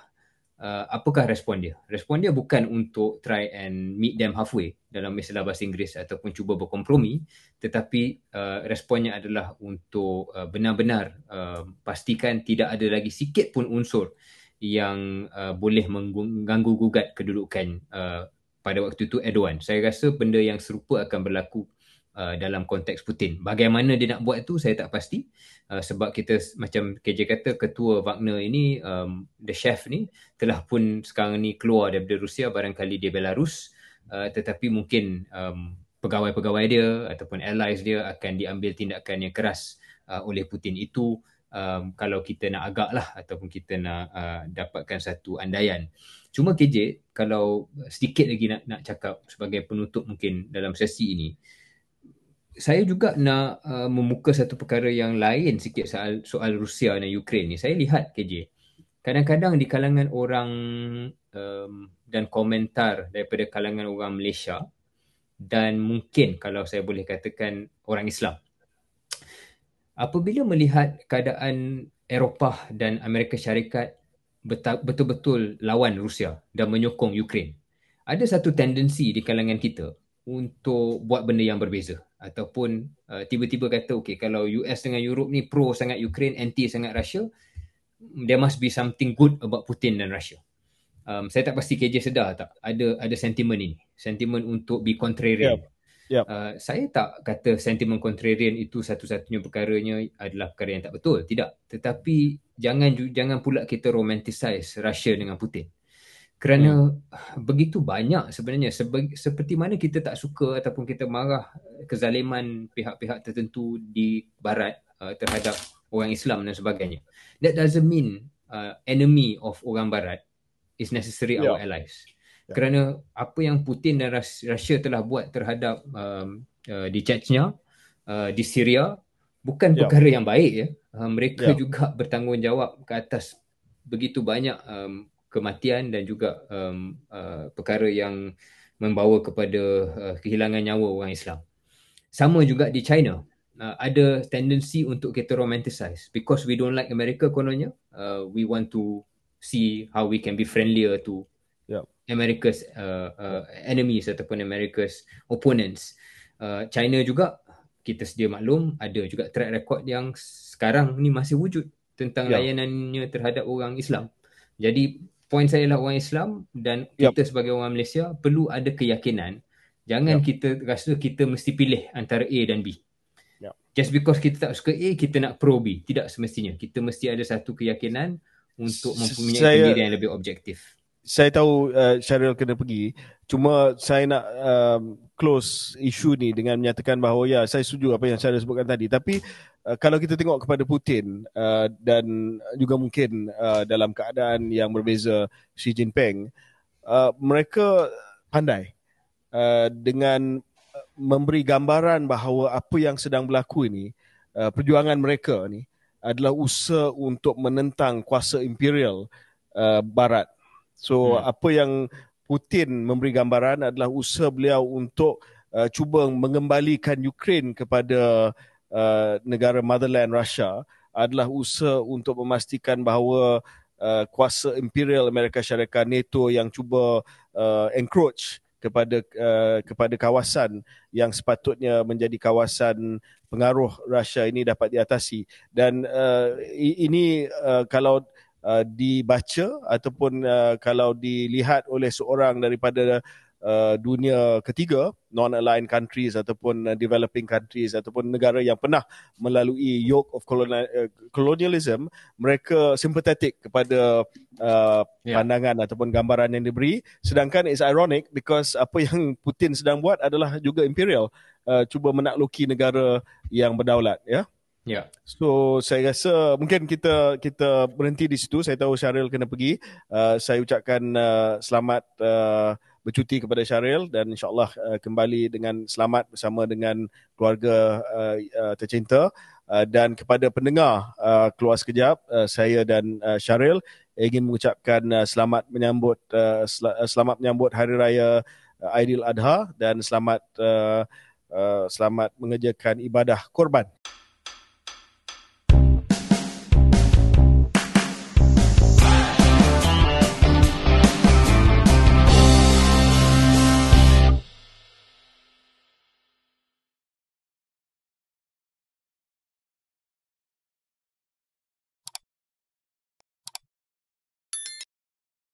apakah respon dia? Respon dia bukan untuk try and meet them halfway dalam istilah bahasa Inggeris ataupun cuba berkompromi, tetapi responnya adalah untuk benar-benar pastikan tidak ada lagi sikit pun unsur yang boleh mengganggu gugat kedudukan pada waktu itu Erdogan. Saya rasa benda yang serupa akan berlaku dalam konteks Putin. Bagaimana dia nak buat itu saya tak pasti, sebab kita macam KJ kata, ketua Wagner ini, the chef ni telah pun sekarang ni keluar daripada Rusia, barangkali dia Belarus, tetapi mungkin pegawai-pegawai dia ataupun allies dia akan diambil tindakan yang keras oleh Putin. Itu kalau kita nak agak lah ataupun kita nak dapatkan satu andaian. Cuma KJ, kalau sedikit lagi nak cakap sebagai penutup mungkin dalam sesi ini, saya juga nak membuka satu perkara yang lain sikit soal Rusia dan Ukraine ni. Saya lihat KJ, kadang-kadang di kalangan orang dan komentar daripada kalangan orang Malaysia dan mungkin kalau saya boleh katakan orang Islam, apabila melihat keadaan Eropah dan Amerika Syarikat betul-betul lawan Rusia dan menyokong Ukraine, ada satu tendensi di kalangan kita untuk buat benda yang berbeza, ataupun tiba-tiba kata okay, kalau US dengan Europe ni pro sangat Ukraine, anti sangat Russia, there must be something good about Putin dan Russia. Saya tak pasti KJ sedar tak ada sentimen ini, sentimen untuk be contrarian. Saya tak kata sentimen contrarian itu satu-satunya perkaranya adalah perkara yang tak betul, tidak, tetapi jangan pula kita romanticize Russia dengan Putin. Kerana begitu banyak sebenarnya, seperti mana kita tak suka ataupun kita marah kezaliman pihak-pihak tertentu di Barat terhadap orang Islam dan sebagainya. That doesn't mean enemy of orang Barat is necessary our allies. Kerana apa yang Putin dan Russia telah buat terhadap di Chechnya, di Syria, bukan perkara yang baik ya. Mereka juga bertanggungjawab ke atas begitu banyak kematian dan juga perkara yang membawa kepada kehilangan nyawa orang Islam. Sama juga di China. Ada tendensi untuk kita romanticize because we don't like America kononnya. We want to see how we can be friendlier to America's enemies ataupun America's opponents. China juga kita sedia maklum ada juga track record yang sekarang ni masih wujud tentang layanannya terhadap orang Islam. Jadi point saya lah orang Islam dan kita sebagai orang Malaysia perlu ada keyakinan. Jangan kita rasa kita mesti pilih antara A dan B. Just because kita tak suka A, kita nak pro B. Tidak semestinya. Kita mesti ada satu keyakinan untuk mempunyai pendirian yang lebih objektif. Saya tahu Syaril kena pergi. Cuma saya nak close isu ni dengan menyatakan bahawa ya, saya setuju apa yang Syaril sebutkan tadi. Tapi kalau kita tengok kepada Putin dan juga mungkin dalam keadaan yang berbeza Xi Jinping, mereka pandai dengan memberi gambaran bahawa apa yang sedang berlaku ini, perjuangan mereka ni adalah usaha untuk menentang kuasa imperial Barat. So apa yang Putin memberi gambaran adalah usaha beliau untuk cuba mengembalikan Ukraine kepada negara motherland Russia, adalah usaha untuk memastikan bahawa kuasa imperial Amerika Syarikat NATO yang cuba encroach kepada kawasan yang sepatutnya menjadi kawasan pengaruh Russia ini dapat diatasi. Dan ini kalau dibaca ataupun kalau dilihat oleh seorang daripada dunia ketiga, non-aligned countries ataupun developing countries ataupun negara yang pernah melalui yoke of colonialism, mereka sympathetic kepada pandangan ataupun gambaran yang diberi. Sedangkan it's ironic because apa yang Putin sedang buat adalah juga imperial, cuba menakluki negara yang berdaulat, ya. Ya. So saya rasa mungkin kita berhenti di situ. Saya tahu Syaril kena pergi. Saya ucapkan selamat bercuti kepada Syaril dan insyaAllah kembali dengan selamat bersama dengan keluarga tercinta. Dan kepada pendengar Keluar Sekejap, saya dan Syaril ingin mengucapkan selamat menyambut Hari Raya Aidil Adha dan selamat mengerjakan ibadah korban.